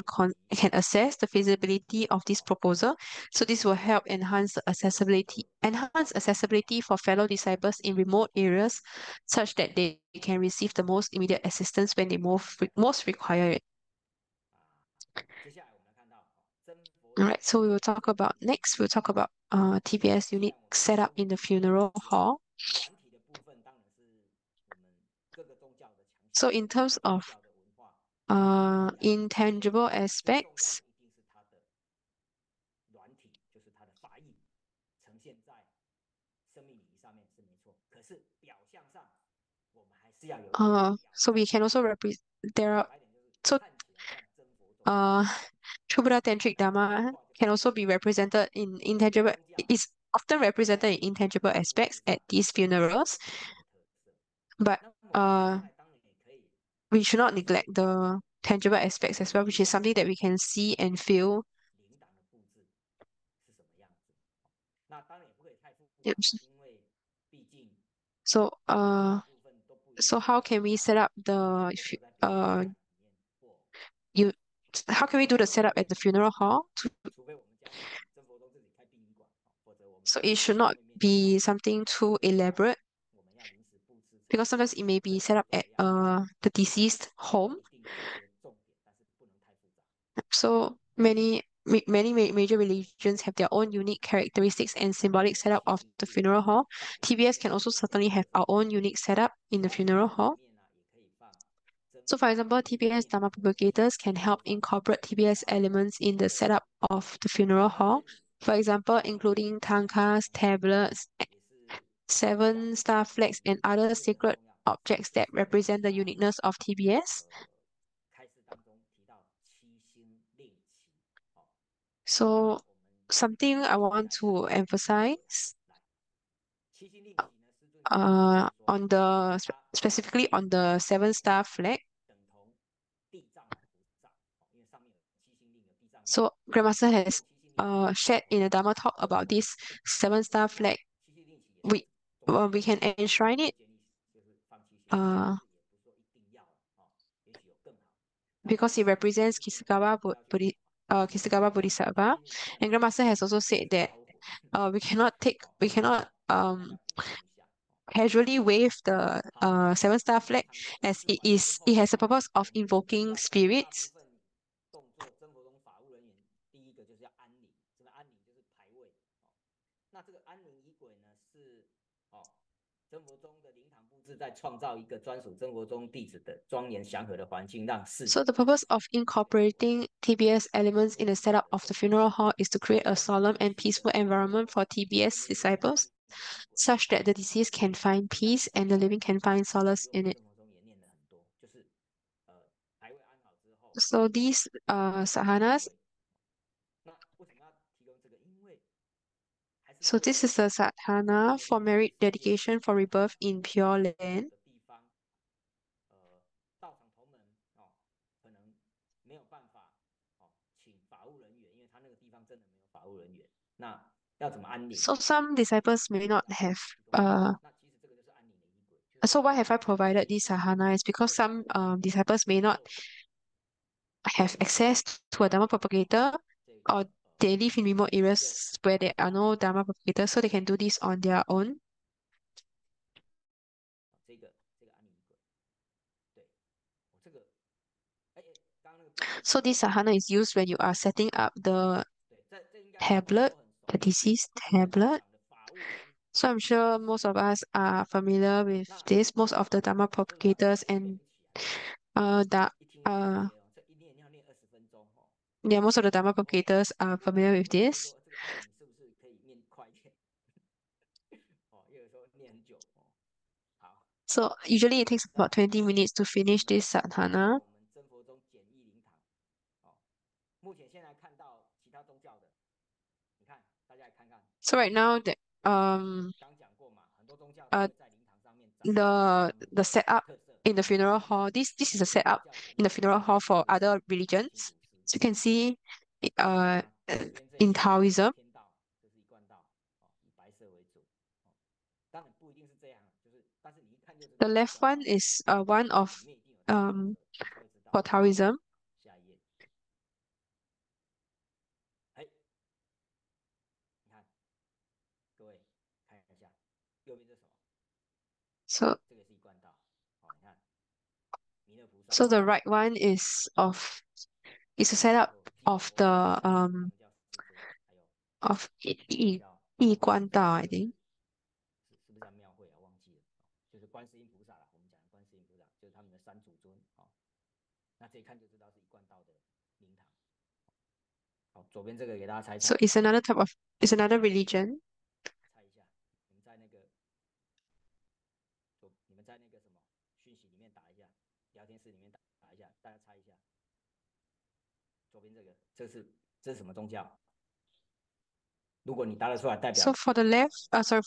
assess the feasibility of this proposal. So this will help enhance accessibility for fellow disciples in remote areas, such that they can receive the most immediate assistance when they most require it. All right, so we'll talk about TBS unique setup in the funeral hall. So in terms of intangible aspects, so we can also represent there are so uh Trubhuda Tantric Dharma can also be represented in intangible is often represented in intangible aspects at these funerals, but we should not neglect the tangible aspects as well, which is something that we can see and feel. Yep. So so how can we set up the you how can we do the setup at the funeral hall? So it should not be something too elaborate because sometimes it may be set up at the deceased home. So many major religions have their own unique characteristics and symbolic setup of the funeral hall. TBS can also certainly have our own unique setup in the funeral hall. So for example, TBS Dharma propagators can help incorporate TBS elements in the setup of the funeral hall. For example, including tankas, tablets, seven-star flags, and other sacred objects that represent the uniqueness of TBS. So something I want to emphasize on the specifically on the seven-star flag. So Grandmaster has shared in a Dharma talk about this seven-star flag. We can enshrine it because it represents Kisagawa Bodhisattva. And Grandmaster has also said that we cannot casually wave the seven-star flag as it has a purpose of invoking spirits. So the purpose of incorporating TBS elements in the setup of the funeral hall is to create a solemn and peaceful environment for TBS disciples, such that the deceased can find peace and the living can find solace in it. So these sadhanas. So this is a sadhana for merit dedication for rebirth in Pure Land. So some disciples may not have so why have I provided this sadhana is because some disciples may not have access to a Dharma propagator, or they live in remote areas where there are no Dharma propagators, so they can do this on their own. So this sadhana is used when you are setting up the tablet, the deceased tablet. So I'm sure most of us are familiar with this. Most of the Dharma propagators and that yeah, most of the Dharma propagators are familiar with this. So usually it takes about 20 minutes to finish this sadhana. So right now the uh the setup in the funeral hall, this is a setup in the funeral hall for other religions. So you can see in Taoism. The left one is one of for Taoism. So the right one is a setup of the of Yi Guan Dao, I think. So it's another religion. So for the left, sorry.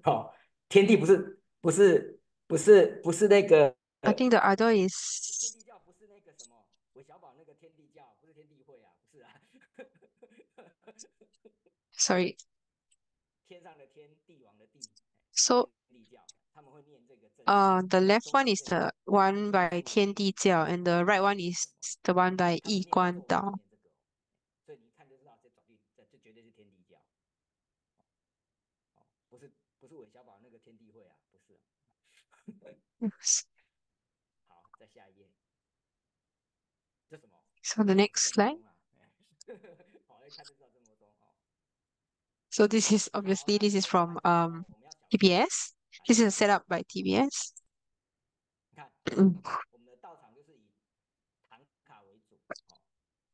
哦，天地不是那个，I think the other 天 is 地教不是那个什么韦小宝那个天地教，不是天地会啊，不是啊，sorry. 天上的天，地王的地，So 天地教，他们会念这个正经，the left 中 one 间 is 这个 the one 天 by 书，天地教, and the right one is the one by 他们一念的作文关道. 是念这个哦，所以你一看就知道这转律，这绝对是天地教，哦，不是韦小宝那个天地会啊，不是啊。Yes. 好，再下一页，这什么？So the next 真slide. 宗啊，好，一看就知道真宗哦。So this is 好， obviously 那 this 各 is 位看 from 清楚哦，我们要小心哦。TBS. 来， This 各 is 位 set 看 up 哦，by TBS. 你看嗯我们的道场就是以唐卡为主，哦，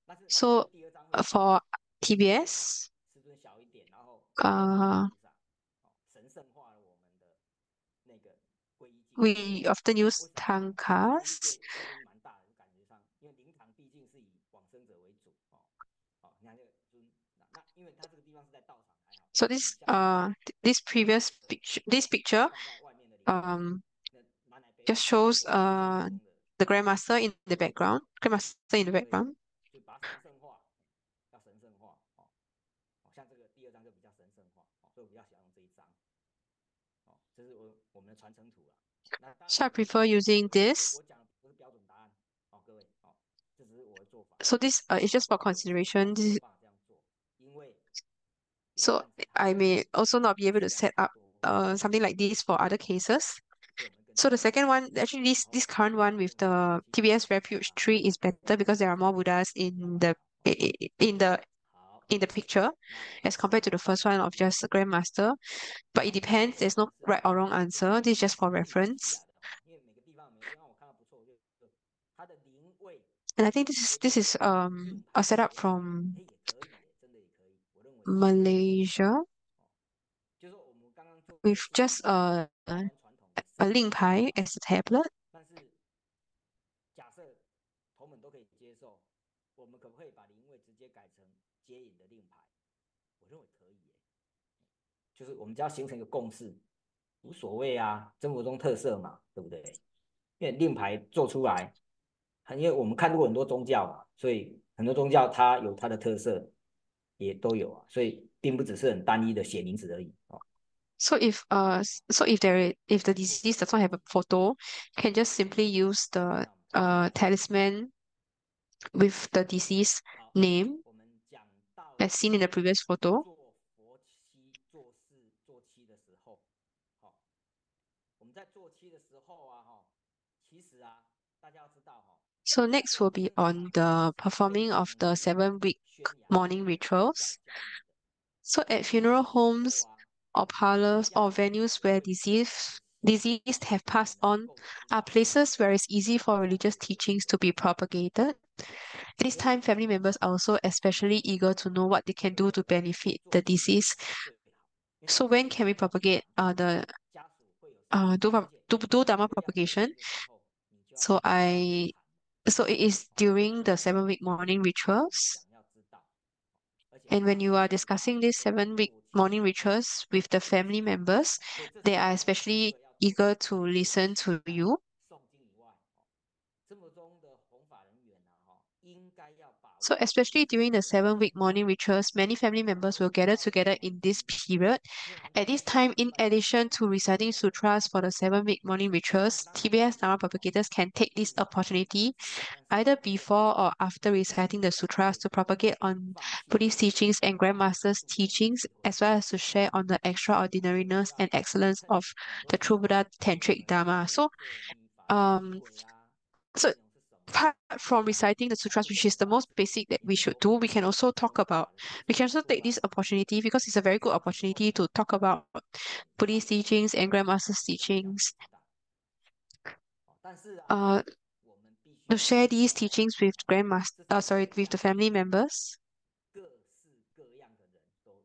但是我们的 So 第二章会讲 for 师尊 TBS, 师尊小一点，然后大菩萨，哦，神圣化了我们的那个皈依境界。we often use 为什么？师尊因 tankas. 为师尊蛮大的，就感觉上，因为灵堂毕竟是以往生者为主，哦，好，你看这个尊，那因为他这个地方是在道场还好，但 So 是你 this 像这个 this previous 假设 picture, this 我们 picture 放在外面的灵堂， um 那南来北 just 往都 shows 是最正宗的 the grandmaster in the background. Grandmaster in the 对， background. 就把它神圣化，要神圣化哦。像这个第二章就比较神圣化，哦，所以我比较喜欢用这一章。哦，这是我们的传承图啦。那当然 So I 我们 prefer 标准答案 using 我 this. 我讲的不是标准答案，哦，各位，哦，这只是我的做法， So this is just for 哦，有些地方 consideration. 是没 This 有 is, 办法这样做，因为有 so 案子太 I 多， may also not be able to 资料 set 太 up 多，或者 something like this for other cases. 所以我们更 So the 简单。 second one, actually this 然后 current 我 one 们 with 用这个 the 东西 TBS 把 Refuge 它 tree is better because there are more Buddhas 放 in 大 the 哦。in the 好， in the picture 那我们 as compared to the first one of just a grandmaster. But it 那我 depends. 最 There's 好 no 的是 right or wrong 就 answer. This is just for 自己贴出 reference. 来的哦，因为每个地方每个地方我看到不错，就它的灵位 And I 自 think 己 this is 贴出 this 来 is 的令 a 牌 setup 写好的， from 哎，也可以耶，真的也可以，我认为是， Malaysia 哦，就是说我们刚刚做的 with 是 just 以台湾传统的 a 圣令经牌 嘛， as a tablet. 但是假设同门都可以接受，我们可不可以把灵位直接改成接引的令牌？我认为可以耶，就是我们只要形成一个共识，无所谓啊，生活中特色嘛，对不对？因为令牌做出来，因为我们看过很多宗教嘛，所以很多宗教它有它的特色，也都有啊，所以并不只是很单一的写名字而已哦。So if the disease does not have a photo, can just simply use the 那我们看下一页。 talisman with the disease 好， name 我们讲到 as seen in the previous photo. 做佛七、做事、做七的时候，好，我们在做七的时候啊，哈，其实啊，大家要知道哈， So next 我 will 们 be 生 on 产 the 是非 performing of 常 the 鼓励 7-week 宣扬 morning 佛教 rituals. 教义的。 So at 七的 funeral 时候 homes 啊， or 出 parlors 家 or 人 venues 也 where 会持这样的 diseased 习 have 惯， passed 也能 on 够知 are 道 places where it's easy 佛 for 教 religious 对这个 teachings 的 to be 看法。 propagated. This 所以 time, family members are also 我们 especially 生活 eager 中 to know what they 这 can 个 do to benefit 做 the 七的时 deceased. 候最好，因为 So 之 when 前 can we 要去 propagate 讲， the 家属会有生病， do 而且 do 每 Dharma 个要做 propagation? 七的时候，你就要 So 去跟家属 I 谈， so it is 哦， during the 要 7-week 跟 morning 家属们 rituals. 讲，要知道，而且 And 发 when you 生 are 重大 discussing 的 these 这个 7-week 做七 morning 事件， rituals with the 必 family 须要知 members, 道，所以这 they 时 are 候除 especially 了要做 eager 七 to listen to 拜 you. 诵经以外，哦，生活中的弘法人员啊，哈，应该要把 So 握 especially 这 during the 个机 7-week 会， morning rituals, many family 让 members 我 will 们 gather 到这个 together 东 in this 西， period. 因为我们 At 刚 this 刚讲 time, 的 in 拜忏 addition to reciting 这个 sutras for the 7-week morning 相 rituals, 当的 TBS 重 Dharma 要， propagators can take 是 this 我们的本 opportunity 职，但是 either 不能 before or after reciting the 不可 sutras 以 to propagate on 放弃 Buddhist 这个 teachings and 弘法 Grandmaster's 度众的 teachings, 机会， as well as to share on the 所以 extraordinariness 要 and excellence 趁 of 很多 the 时 true 候 Buddha 跟我 Tantric 们 Dharma. 说 So, 做密法的仪 um, 轨啊， so 内容是什么 apart 啊， from 那 reciting the 哦， sutras, 这个 which is 很 the 棒， most basic that 因 we 为 should 我 do, 们 we can also 很 talk 多 about 法的师 we 兄 can also 做 take 完 this opportunity because it's a very good 这个之后 opportunity 呢， to talk about 晚上 Buddhist teachings and Grandmaster's 我们讲 teachings. 不知道，哦，但是啊， Uh, 我们必须 to 要 share 知 these 道哦， teachings with 这是各 with 项 the family members. 各式各样的人都有，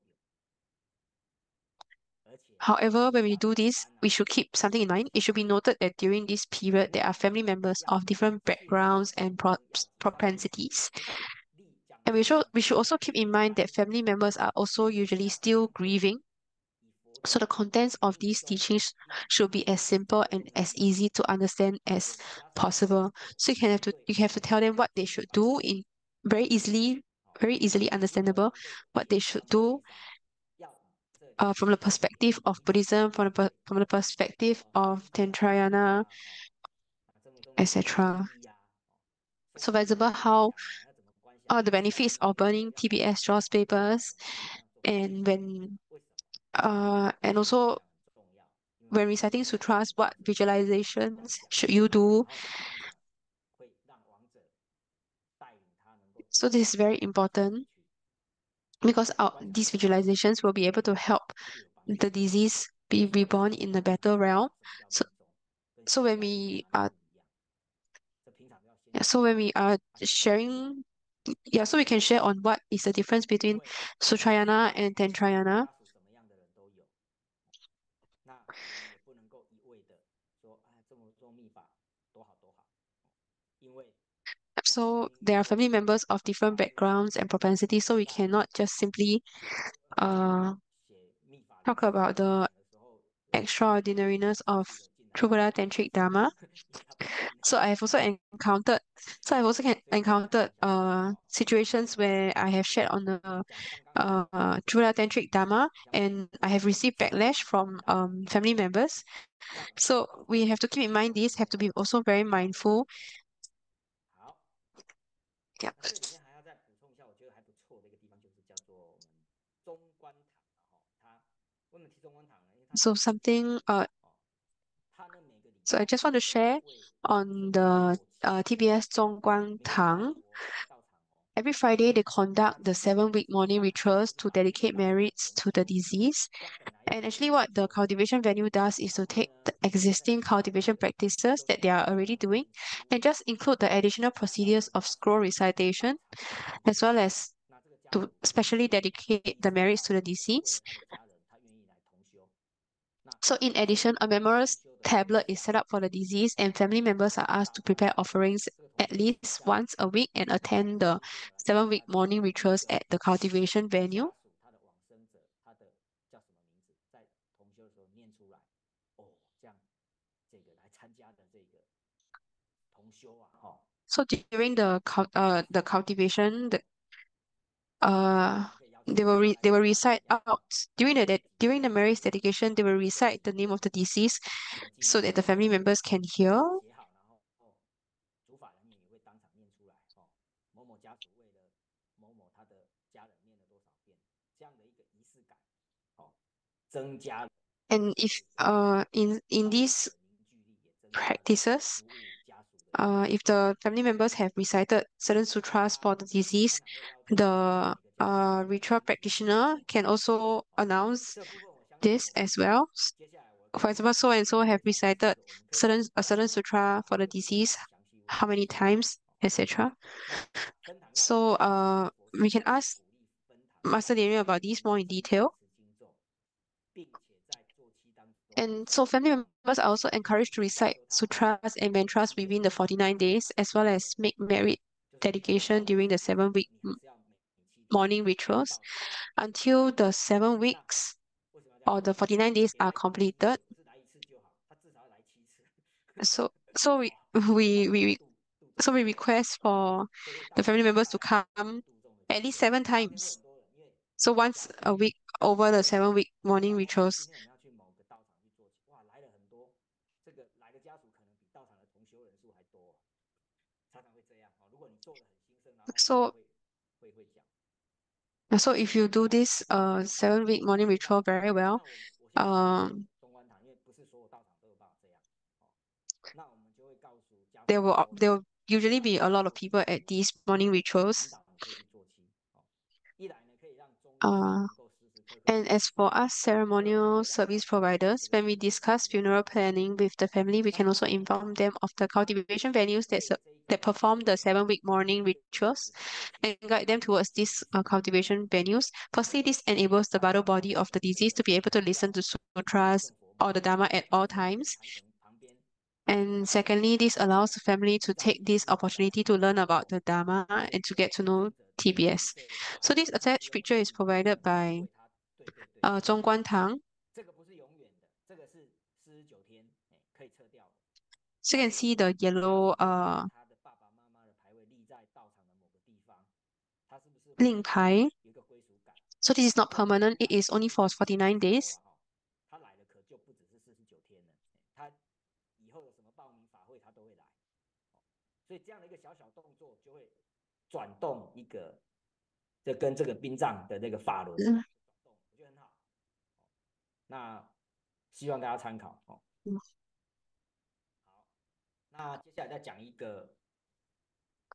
而且 However, when 不 we 要 do 一 this, 般啊， we should keep 不 something in 是 mind. It should be noted that during this period, 人 there are 人 family members 要 of different 确知 backgrounds 道 and 其中要旨，上面写 propensities. 讲 And 非常 we should 简单， also keep in 一 mind 般 that family members are also 应该 usually 要怎么 still 样做， grieving. 以佛 So the contents of these teachings should be as simple and as easy to understand as possible. So you have to tell them what they should do in very easily very easily understandable, what they should do from the perspective of Buddhism, from the perspective of Tantrayana, etc. So for example, how the benefits of burning TBS draws papers, and and also when reciting sutras, what visualizations should you do? So this is very important because these visualizations will be able to help the disease be reborn in a better realm. So, so when we are yeah, so when we are sharing, yeah, so we can share on what is the difference between Sutrayana and Tantrayana. So there are family members of different backgrounds and propensities, so we cannot just simply uh talk about the extraordinariness of True Buddha Tantric Dharma. So I have also encountered, encountered situations where I have shared on the True Buddha Tantric Dharma, and I have received backlash from family members. So we have to keep in mind this, have to be also very mindful. Yeah. So something so I just want to share on the TBS 中观堂. Every Friday, they conduct the 7-week morning rituals to dedicate merits to the disease. And actually, what the cultivation venue does is to take the existing cultivation practices that they are already doing and just include the additional procedures of scroll recitation, as well as to specially dedicate the merits to the disease. So in addition, a memorials tablet is set up for the disease, and family members are asked to prepare offerings at least once a week and attend the 7-week morning rituals at the cultivation venue. So during the cultivation, uh they will recite out during the marriage dedication, they will recite the name of the deceased so that the family members can hear. And if in these practices, if the family members have recited certain sutras for the disease, the ritual practitioner can also announce this as well. For example, so and so have recited a certain sutra for the disease, how many times, etc. So we can ask Master Daniel about these more in detail. And so family members are also encouraged to recite sutras and mantras within the 49 days, as well as make merit dedication during the 7-week morning rituals until the 7 weeks or the 49 days are completed. So so we we we so we request for the family members to come at least 7 times. So once a week over the 7-week morning rituals. So so if you do this 7-week morning ritual very well, there will usually be a lot of people at these morning rituals. Uh, and as for us ceremonial service providers, when we discuss funeral planning with the family, we can also inform them of the cultivation venues that perform the 7-week morning rituals and guide them towards these cultivation venues. Firstly, this enables the vital body of the disease to be able to listen to sutras or the Dharma at all times. And secondly, this allows the family to take this opportunity to learn about the Dharma and to get to know TBS. So this attached picture is provided by 中观堂. So you can see the yellow 他的爸爸妈妈的牌位立在道场的某个地方，他是不是会令牌。有一个归属感？ So this is not permanent. It is only for 49 days. 他来了可就不只是49天了，他以后有什么报名法会他都会来，所以这样的一个小小动作就会转动一个，这跟这个殡葬的那个法轮转动，我觉得很好。那希望大家参考哦。好，那接下来再讲一个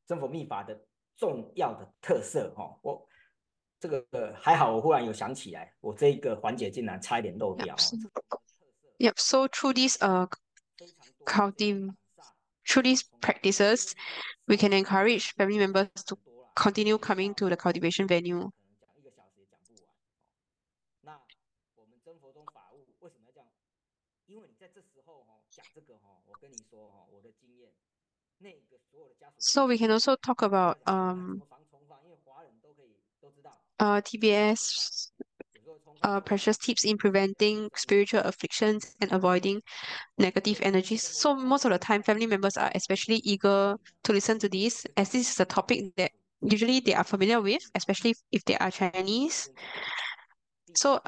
真佛密法的重要的特色哦。我这个还好，我忽然有想起来，我这一个环节竟然差一点漏掉哦。Yep. So through these through these practices, we can encourage family members to continue coming to the cultivation venue. 可能讲1个小时也讲不完。那我们真佛宗法务为什么要这样？因为你在这时候讲这个我跟你说我的经验，那个所有的家属 So we can also talk about 怎么防冲犯，因为华人都知道TBS precious tips in preventing spiritual afflictions and avoiding negative energies. So most of the time, family members are especially eager to listen to this, as this is a topic that usually they are familiar with, especially if they are Chinese. So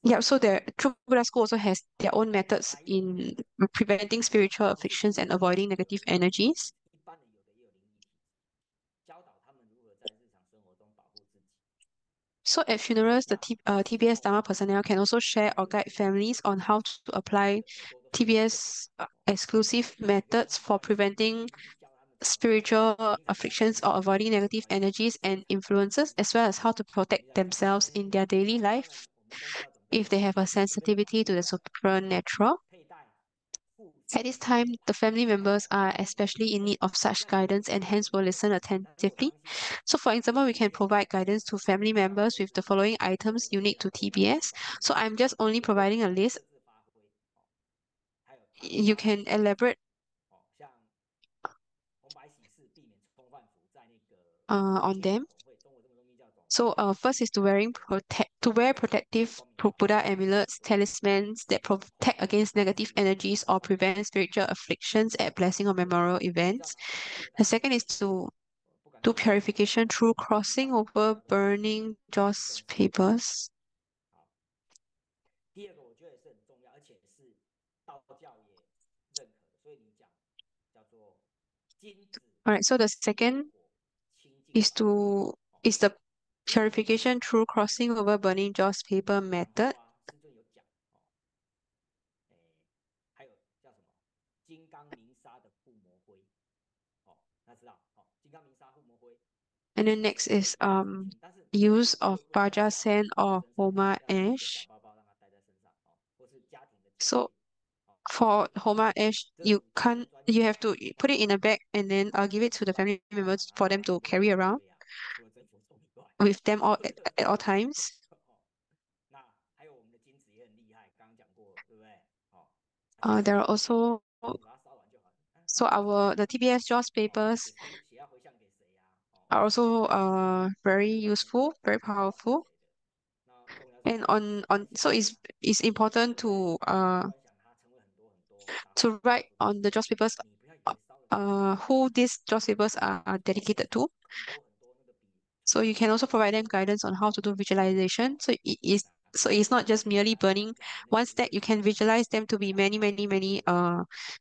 yeah, so the True Buddha School also has their own methods in preventing spiritual afflictions and avoiding negative energies. 一般的有的也有灵异体质，教导他们如何在日常生活中保护自己。So at funerals, the TBS Dharma personnel can also share or guide families on how to apply TBS exclusive methods for preventing spiritual afflictions or avoiding negative energies and influences, as well as how to protect themselves in their daily life if they have a sensitivity to the supernatural. At this time, the family members are especially in need of such guidance and hence will listen attentively. So, for example, we can provide guidance to family members with the following items unique to TBS. So, I'm just only providing a list. You can elaborate on them. So, first is to wear protective Buddha amulets, talismans that protect against negative energies or prevent spiritual afflictions at blessing or memorial events. The second is to do purification through crossing over burning joss papers. 第二个我觉得也是很重要，而且是道教也认可的，所以你讲叫做金子。All right, so the second is the purification through crossing over burning joss paper method. 师尊有讲还有叫什么金刚明砂的护魔灰，那知道金刚明砂护魔灰。And then next is use of Baja sand or Homa ash. So for Homa ash, you have to put it in a bag and then give it to the family members for them to carry around with them at all times. 那还有我们的金子也很厉害，刚刚讲过，对不对？There are also so the TBS JAWS papers are also very useful, very powerful. And on so it's important to write on the JAWS papers who these JAWS papers are dedicated to. So you can also provide them guidance on how to do visualization. So it's not just merely burning one stack. You can visualize them to be many, many, many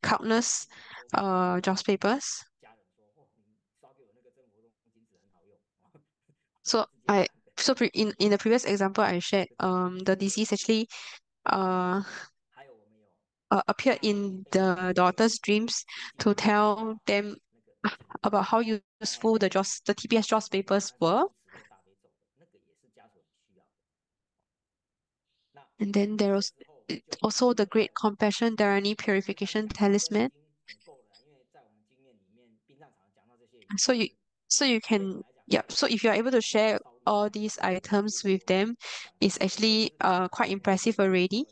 countless JAWS papers. So in the previous example I shared, the disease actually uh appeared in the daughter's dreams to tell them about how useful the TBS JAWS papers were. And then there was also the Great Compassion Dharani Purification Talisman. So you can so if you are able to share all these items with them, it's actually quite impressive already.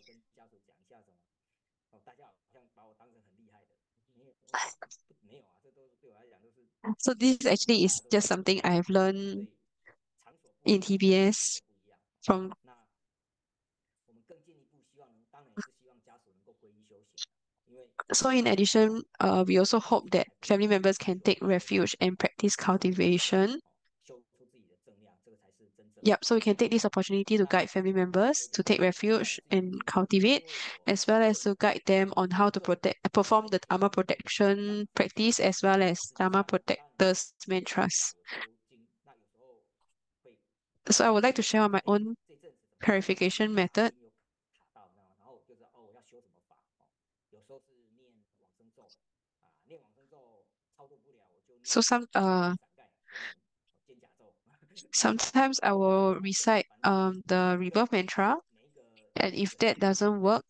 So this actually is just something I have learned in TBS from So in addition, we also hope that family members can take refuge and practice cultivation. Yep, so we can take this opportunity to guide family members to take refuge and cultivate, as well as to guide them on how to perform the Dharma protection practice, as well as Dharma protectors mantras. So I would like to share on my own purification method. So sometimes I will recite the rebirth mantra, and if that doesn't work,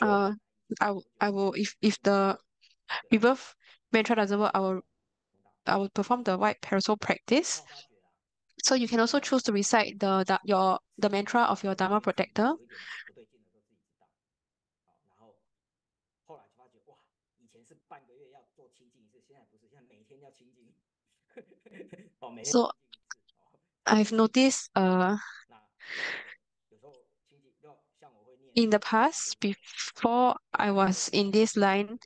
uh, I will if the rebirth mantra doesn't work, I will perform the white parasol practice. So you can also choose to recite the mantra of your Dharma protector. So I've noticed in the past, before I was in this line,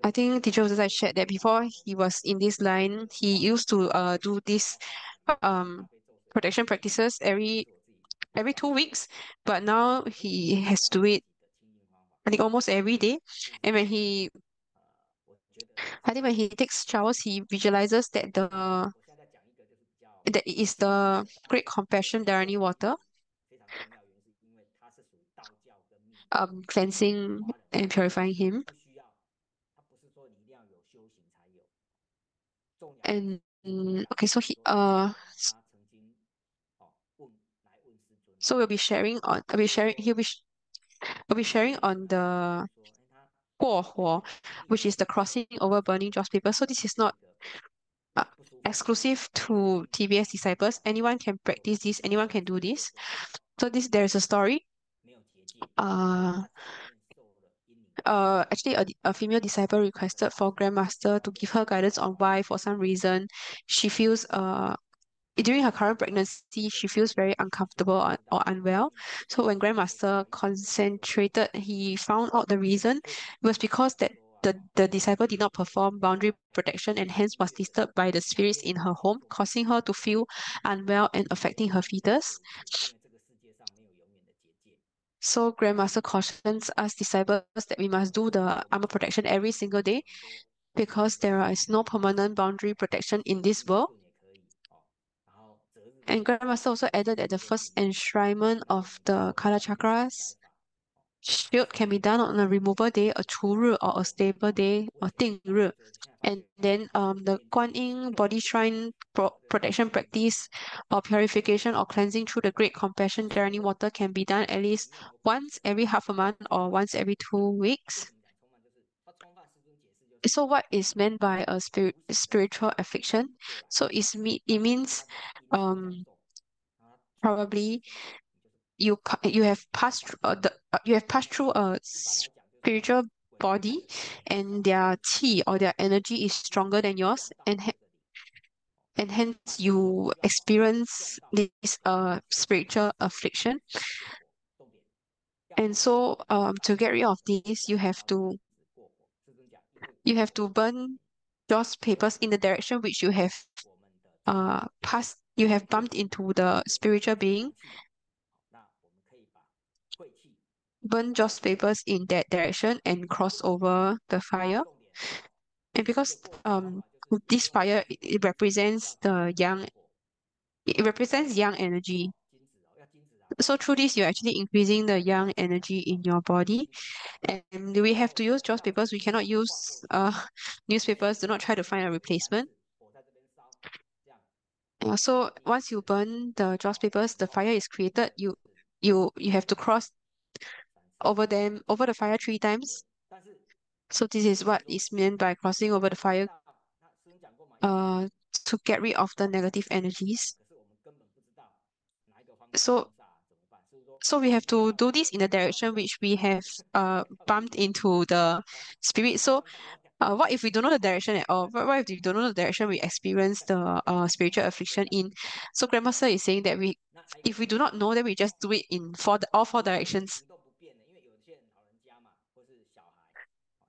I think teacher was like shared that before he was in this line, he used to do this um protection practices every 2 weeks, but now he has to do it I think almost every day. And I think when he takes showers, he visualizes that it is the great compassion Dharani water, cleansing and purifying him. And okay, so so we'll be sharing on the 过火, which is the crossing over burning joss paper. So this is not uh, exclusive to TBS disciples. Anyone can practice this. Anyone can do this. So there is a story. Uh, actually, a female disciple requested for Grandmaster to give her guidance on why, for some reason, she feels during her current pregnancy, she feels very uncomfortable or unwell. So when Grandmaster concentrated, he found out the reason. It was because that the disciple did not perform boundary protection and hence was disturbed by the spirits in her home, causing her to feel unwell and affecting her fetus. So Grandmaster cautions us disciples that we must do the armor protection every single day because there is no permanent boundary protection in this world. And Grandmaster also added that the first enshrinement of the Kala Chakras shield can be done on a removal day, a 除日 or a stable day, or 定日. And then the Guan Yin body shrine protection practice or purification or cleansing through the great compassion journey water can be done at least once every half a month or once every 2 weeks. So what is meant by a spiritual affliction? So it means probably you have passed you have passed through a spiritual body and their qi or their energy is stronger than yours and hence you experience this spiritual affliction. And so to get rid of this you have to burn those papers in the direction which you have bumped into the spiritual being. Burn joss papers in that direction and cross over the fire. And because this fire it represents yang energy. So through this you're actually increasing the yang energy in your body. And we have to use joss papers. We cannot use newspapers. Do not try to find a replacement. So once you burn the joss papers, the fire is created. You have to cross over the fire 3 times. So this is what is meant by crossing over the fire uh to get rid of the negative energies. So So we have to do this in the direction which we have bumped into the spirit. So what if we don't know the direction at all? What if we don't know the direction we experience the spiritual affliction in? So Grandmaster is saying that if we do not know, then we just do it in all four directions.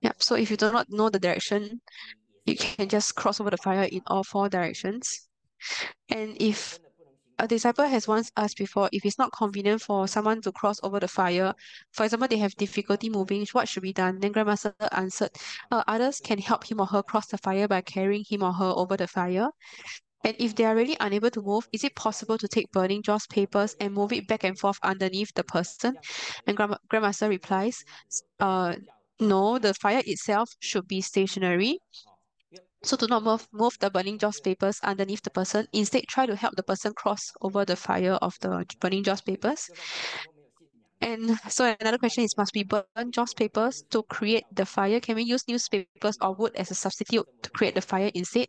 Yep. So if you do not know the direction, you can just cross over the fire in all four directions. And if a disciple has once asked before if it's not convenient for someone to cross over the fire, for example, they have difficulty moving, what should be done? Then Grandmaster answered, others can help him or her cross the fire by carrying him or her over the fire. And if they are really unable to move, is it possible to take burning joss papers and move it back and forth underneath the person? And Grandmaster replies, no, the fire itself should be stationary. So do not move the burning joss papers underneath the person. Instead, try to help the person cross over the fire of the burning joss papers. And so another question is, must we burn joss papers to create the fire? Can we use newspapers or wood as a substitute to create the fire instead?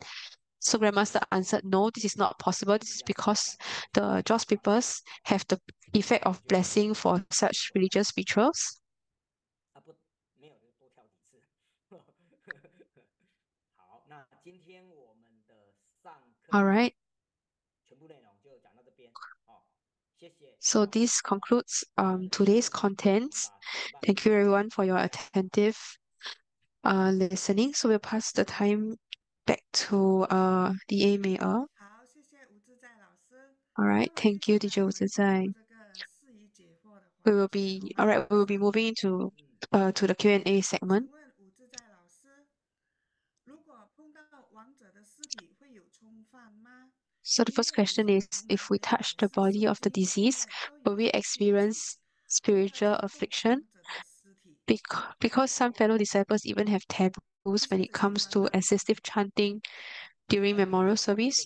So Grandmaster answered, no, this is not possible. This is because the joss papers have the effect of blessing for such religious rituals. All right. So this concludes today's contents. Thank you everyone for your attentive listening. So we'll pass the time back to DA Mayor. 好，谢谢吴志在老师。 All right, 那么 thank you, 接下来 teacher 我 Wu 们进入 Zizai. 这个释疑解惑的 We 环 will 节， be 好 all 吗？ right. We will be moving to the Q&A segment. 请问吴志在老师，如果碰到亡者的尸体会有冲犯吗？ So the 因 first 为以 question 前 is, 我们 if we 的 touch 解 the 释 body 圣 of the 经里 deceased, 面都 will 有 we 提及 experience 不要 spiritual 惊动 affliction? 亡者的尸体。 Because some fellow disciples even have taboos 一 when 下 it 子说 comes 完 to 了。 assistive chanting during memorial service.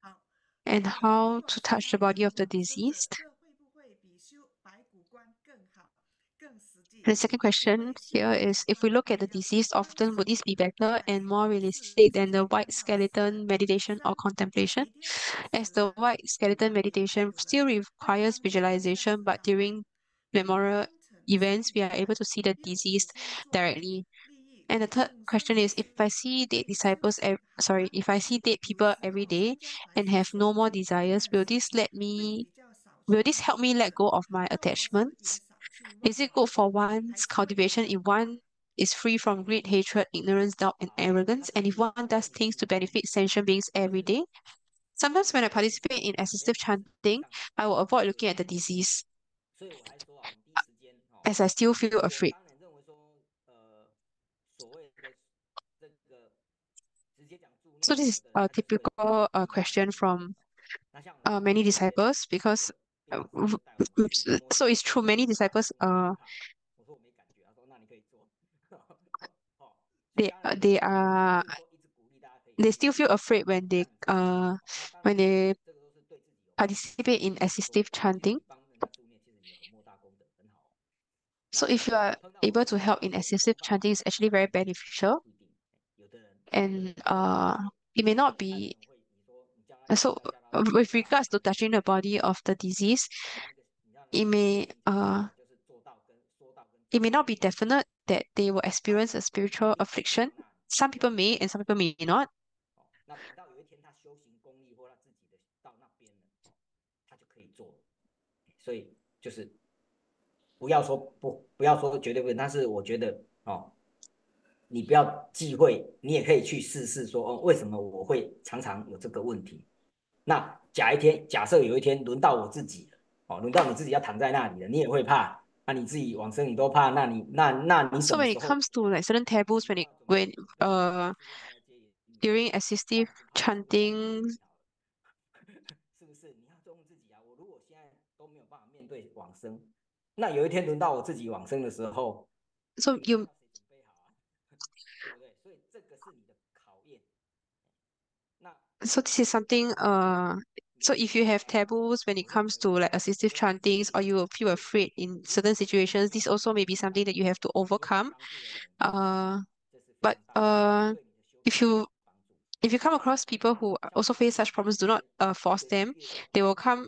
好， And 如 how 果 to 是 touch the 家人 body of the 往生者， deceased? 这会不会比修白骨观更好、更实际？ And the second 因 question 为修 here 白骨 is, if 观 we look 我 at the 们要 deceased 专 often, would 程 this be better 来 and more 尝试 realistic 这 than the 个 white 很好吃 skeleton 的 meditation 生 or contemplation? 每天开 As 始 the 了， white 遇 skeleton 到有病 meditation 人了， still 在 requires 当天晚上 visualization, 吃 but 早饭， during 每天 memorial 清晨7 events, we 点 are able 半 to see the 又每 deceased 天做 directly. 利益 And the third 众生 question 的 is, if 事， I see dead 可以修 disciples, 行好 sorry, 吗？ if I see dead 有 people 时 every 候 day 参加白 and 事 have no 手 more 就会 desires, 担 will 心 this let 会 me 比较少 will 去 this 看 help me 亡 let 者， go of my 到佛寺也 attachments? 少去望 Is it 亡 good for 还 one's 是会比 cultivation 较 if 好？ one is free from greed, hatred, ignorance, doubt, and arrogance? And if one does things to benefit sentient beings every day? Sometimes when I participate in assistive chanting, I will avoid looking at the deceased as I still feel afraid. So this is a typical question from many disciples because so it's true many disciples they they are they still feel afraid when they participate in assistive chanting. So if you are able to help in assistive chanting, it's actually very beneficial. And it may not be so with regards to touching the body of the disease, it may it may not be definite that they will experience a spiritual affliction. Some people may and some people may not. So 你不要忌讳，你也可以去试试说，哦，为什么我会常常有这个问题？那假设有一天轮到我自己了，哦，轮到你自己要躺在那里了，你也会怕，那你自己往生你都怕，那你什 So 么 when 时 it 候 comes to like certain taboos, when during assistive chanting, 是不是？你要问自己啊，我如果现在都没有办法面对往生，那有一天轮到我自己往生的时候， so you 谁准备好啊？对不对？所以这个是你的考验。那 so this is something so if you have taboos when it comes to like assistive chantings or you will feel afraid in certain situations, this also may be something that you have to overcome. But if you if you come across people who also face such problems, do not force them. They will come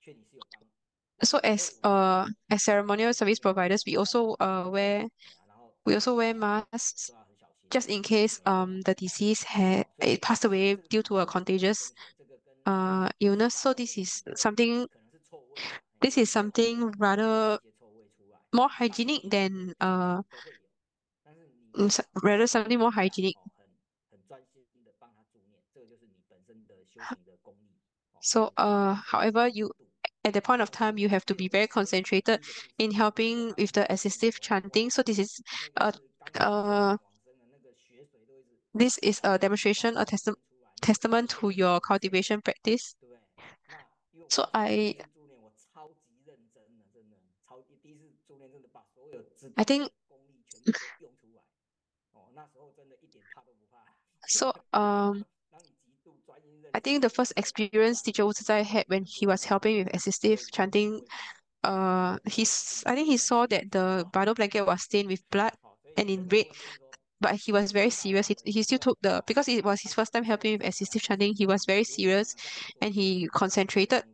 确定是有帮 So as ceremonial service providers, we also wear masks just in case the disease had it passed away due to a contagious illness. So this is something rather more hygienic than rather something more hygienic. So however you at the point of time you have to be very concentrated in helping with the assistive chanting. So uh uh this is a demonstration, testament to your cultivation practice. So I think so I think the first experience teacher Wu Zai had when he was helping with assistive chanting, I think he saw that the bridal blanket was stained with blood and in red, but he was very serious. He still took because it was his first time helping with assistive chanting, he was very serious and he concentrated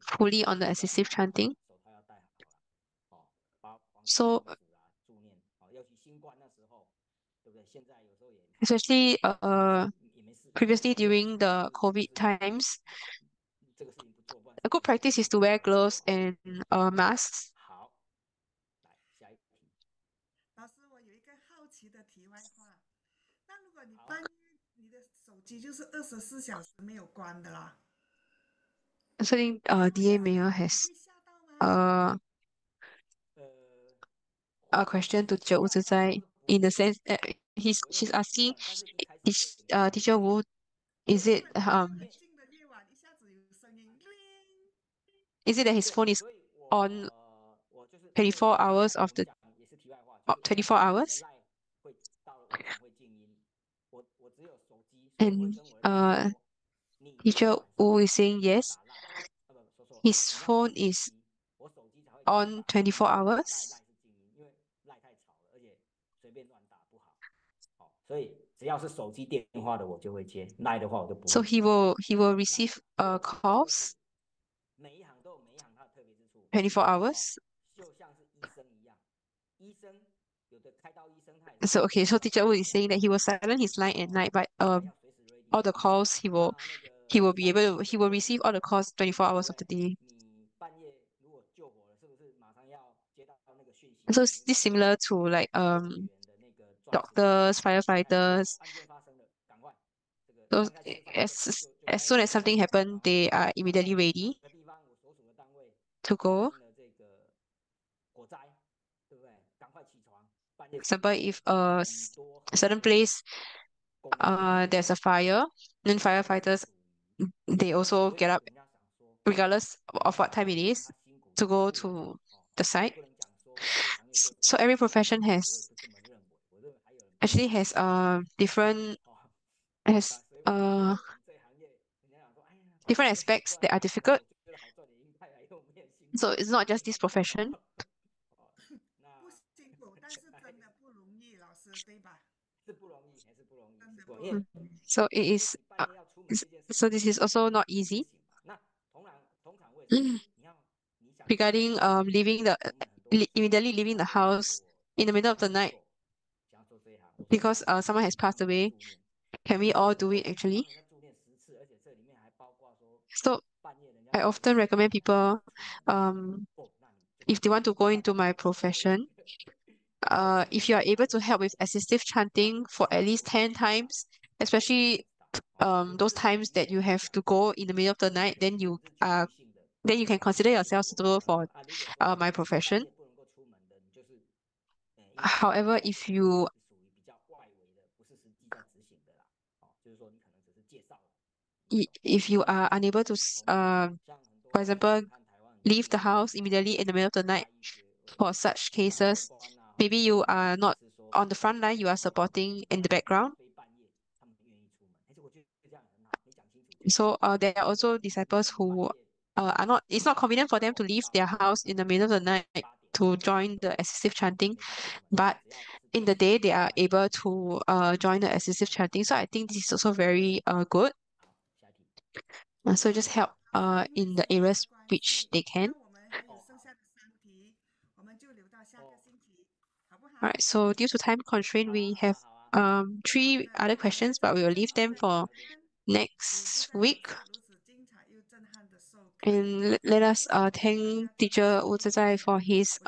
fully on the assistive chanting. So especially previously during the COVID times, a good practice is to wear gloves and masks. 老师，我有一个好奇的题外话，那如果你半夜你的手机就是24小时没有关的啦，So I think 你会 DA 吓，Mayor 你 has 会吓到吗？uh a question to teacher Wu Zai in the sense she's asking is teacher Wu, is it突然在安静的夜晚，一下子有声音，铃，is it that his phone is on 24 hours of the 24 hours? And teacher Wu is saying yes, his phone is on 24 hours. 所以只要是手机电话的我就会接，赖的话我就不 So 会接。 he will receive calls 每一行都有每一行它的特别之处， 24 hours. 就像是医生一样，医生有的开刀医生他也 So okay, so teacher Wu is saying that he will silence his line at night, but all the calls he will be able to he will receive all the calls 24 hours of the day. 你半夜如果救火了，是不是马上要接到那个讯息？ So this similar to like doctors, firefighters. 案件发生了，赶快这个 Those 刚开现场 as soon as something happened, they are immediately ready 这个地方我所属的单位 to 发 go. 生了这个火灾，对不对？赶快起床，半夜 For example, if 很 a 多 certain place 公司 there's a fire, then firefighters they also get up 人家想说 regardless of what time it is 他辛苦 to go 是人 to the site. 不能讲说这个行业就 So every profession 我也 has 不这么认为，我认为还有人 actually has different 哦， has 所以我觉得我们这行业，人家讲说，哎呀，半 different 夜 aspects 赚 that are 好， difficult. 我觉得好赚点，因为太来又没有辛苦， So it's not just this profession. 不辛苦，但是真的不容易，老师对吧？是不容易，还是不容易，真的是不容易，因 不容 为 易。 So it 因为 is 你半夜要出门这件事 so 情， this is also not 事 easy. 情嘛。那通常为什么你想 Regarding leaving the 我们很多 immediately leaving the 像比如 house 说 in the 我 middle of the 想 night 做想要做这一行，我说 because 那 someone has 他 passed 们的 away. 助念， Can we 有 all 的 do 时 it 候 actually? 帮人家助念10次，而且这里面还包括说 So 半夜人家 I 睡 often 着 recommend 你还要 people 出门， um 哦，那你就 if they want to go 大 into 概 my 10次就可以 profession, if you are able to help with assistive chanting for at least 10 times, especially 哦， those times that you have to go in the middle of the night, 这是 then you can consider yourself suitable for 啊，如果说 my 半 profession. 夜不能够出门的，你就是，因为 However, 这 if 个 you 是属于比较外围的，不是实际在执行的啦。哦，就是说你可能只是介绍了， if you are unable to 像很多 for example 你看台湾很多 leave the 地方 house immediately in the middle of the 大 night 医学 for such 大医 cases, 官啊， maybe you are 或 not 者是说 on the front line, you are supporting in the background. 非半夜他们愿意出门，而且我觉得这样很好，你讲清楚就好。 So there are also disciples who are not, it's not convenient for them to leave their house in the middle of the night to join the assistive chanting, but in the day they are able to join the assistive chanting. So I think this is also very good. 好，下一题。 So just help 老师，因为 in the 时间的 areas 关 which 系， they can. 那我 Alright, so due to time constraint, we have 3 other questions, but we will leave them for next week. And let us thank Teacher Wu Zizai for his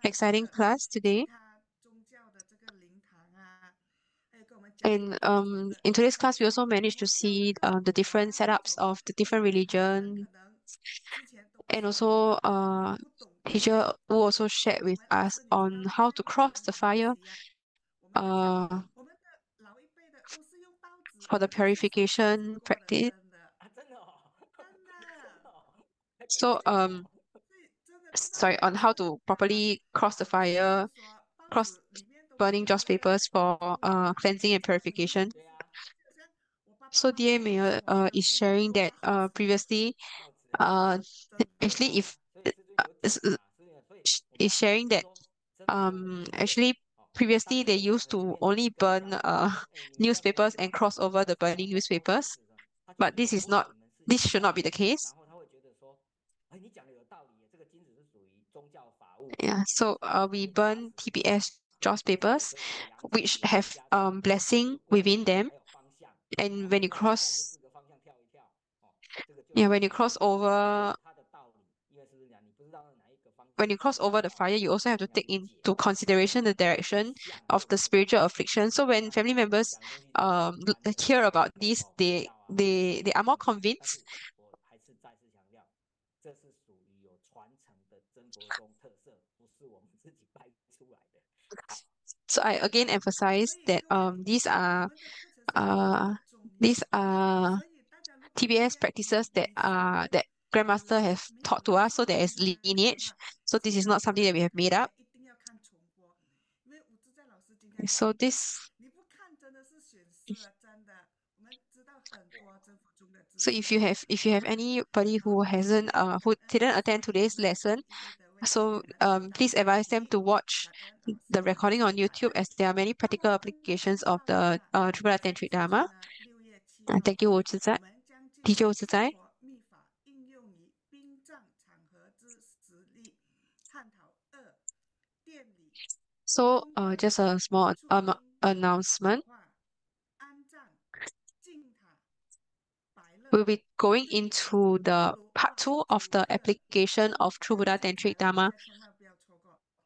exciting class today. And in today's class, we also managed to see the different setups of the different religion, and also teacher Wu also shared with us on how to cross the fire uh for the purification practice. 啊，真的哦，真的，真的哦，还可以 So 这样哦。sorry, on how to properly cross the fire, cross burning joss papers for cleansing and purification. 对啊， So DA Mayor is sharing that previously actually if 所以是不是有讲嘛？所以我刚 is 刚讲 sharing 就是 that 说，真的有特色。 actually 哦， previously 当 they 这个讲 used 的里 to 面 only 跟他 burn 讲说，哎，你这样子 newspapers 去 and 把 cross over the 特色 burning 放在包 newspapers, 装纸上，他就 but 觉得 this 说，is 哦， not 你们是 this 宗 should 教 not be the 的， case. 然后他会觉得说，哎，你讲的有道理耶，这个金子是属于宗教法物， Yeah, so 所以他 we 会加 burn 持 TPS joss 这个也 papers 可以有阳气， which 也可以 have 加持， blessing 有贵 within 人， them, 还有方向。 and 哦， when you 这个方向就 cross 4个方向跳一跳， 哦，这个就 yeah 是 when you cross over 它的道理，因为是不是讲你不知道哪一个方 when you cross 向 over 的 the 道 fire, 理， you also have to 你要 take 理解， into consideration the 这个 direction 相 of 对 the 应的道 spiritual 理。 affliction. So when 那 family 我 members 讲的东西就是一般的 hear about 哦 this, 佛教啊， they are more 但 convinced. 是我还是再次强调，这是属于有传承的真佛宗特色，不是我们自己掰出来的。好， So I again emphasize that uh these are TBS practices that grandmaster have taught to us, so there is lineage. So this is not something that we have made up. So this so if you have anybody who hasn't who didn't attend today's lesson, so please advise them to watch the recording on YouTube, as there are many practical applications of the Triple Tantric Dharma. Thank you, Wu Zizai. Teacher Wu Zizai. So just a small announcement. We'll be going into the part 2 of the application of True Buddha Tantric Dharma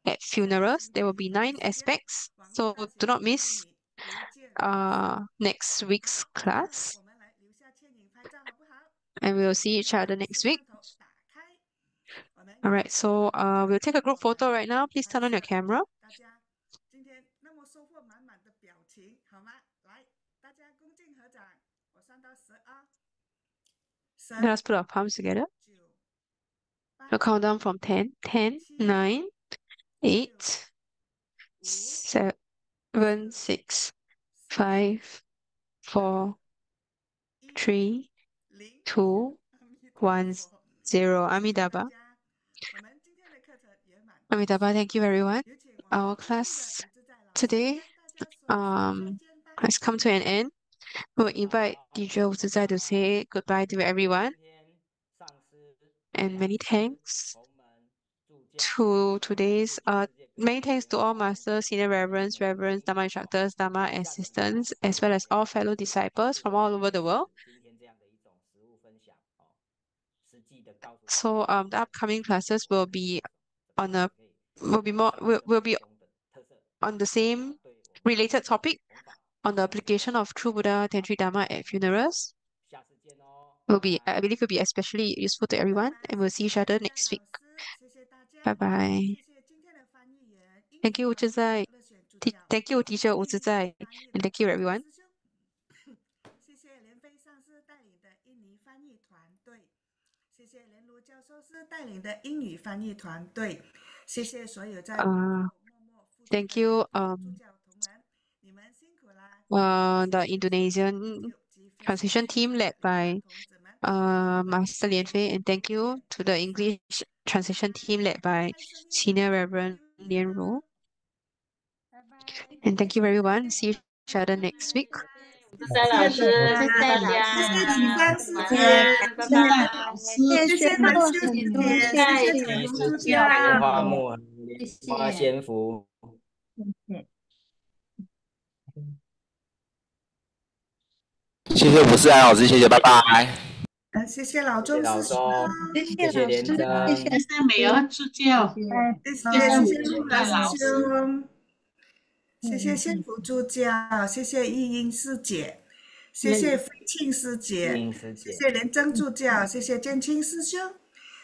at funerals. There will be 9 aspects, so do not miss next week's class. And we'll see each other next week. All right, so we'll take a group photo right now. Please turn on your camera. Let us put our palms together. We'll count down from 10, 10, 9, 8, 7, 6, 5, 4, 3, 2, 1, 0. Amitabha. Amitabha, thank you everyone. Our class today has come to an end. We'll invite teacher Wu Zizai to say goodbye to everyone. 今天上师 And 两 many 师 thanks 同门助教， to 感 today's 谢全世界各 many 地的 thanks to all 众 masters, 神 senior 与 reverends, 我们 reverends, 听 Dharma 哦。 instructors, Dharma 下个礼拜 assistants, 我 as 们 well as 会 all fellow 以 disciples 师 from 的 all 方 over the world. 式，今天这样的一种实物分享哦，实际的告诉大 So 家 the upcoming classes 我 will 们 be 怎么 on 样 a 可以 will be more 传承 will 佛 be 宗的特色， on the 然 same 后对我们 related 的 topic 弘法 on the 有 application of True Buddha Tantric Dharma at funerals. 下次见哦， Will 拜 be I 拜。 believe will be especially useful to everyone, and we'll see each other next week. Bye bye. Thank you, Wu Zizai. Thank you, teacher Wu Zizai, and thank you everyone. 谢谢莲飞上师带领的印尼翻译团队，谢谢莲如教授师带领的英语翻译团队，谢谢所有在幕后默默付出的 Thank you 助教同仁，你们辛苦啦！ the Indonesian translation team led by Master Lian Fei, and thank you to the English translation team led by Senior Reverend Lian Ru. And thank you everyone. See each other next week. 戴老师，谢谢大家谢谢启芳师晚姐，安，拜拜。谢谢文秀姐，谢谢第陈一红助教，世界莲花木和莲花仙福。谢谢吴思安老师，谢谢，拜拜。谢谢老谢谢老钟师兄，钟，谢谢连真，谢谢美儿助教，谢谢陆戴老师老师。兄，谢谢幸福助教，谢谢玉英师姐，谢谢飞庆师姐，英师姐，谢谢连真助教，谢谢建清师兄，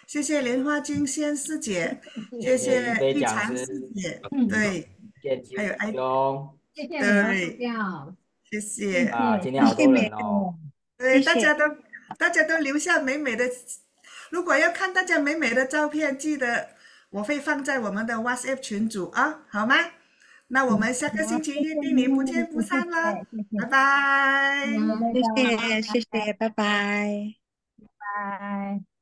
谢谢莲花金仙师姐，谢谢于飞玉讲师，长师姐，对，建清还有爱，兄，对，谢谢，啊，今天好多人哦。对，大家都留下美美的，如果要看大家美美的照片，记得我会放在我们的 WhatsApp 群组啊，好吗？那我们下个星期一定年不见不散了，拜拜。谢谢，拜拜。拜。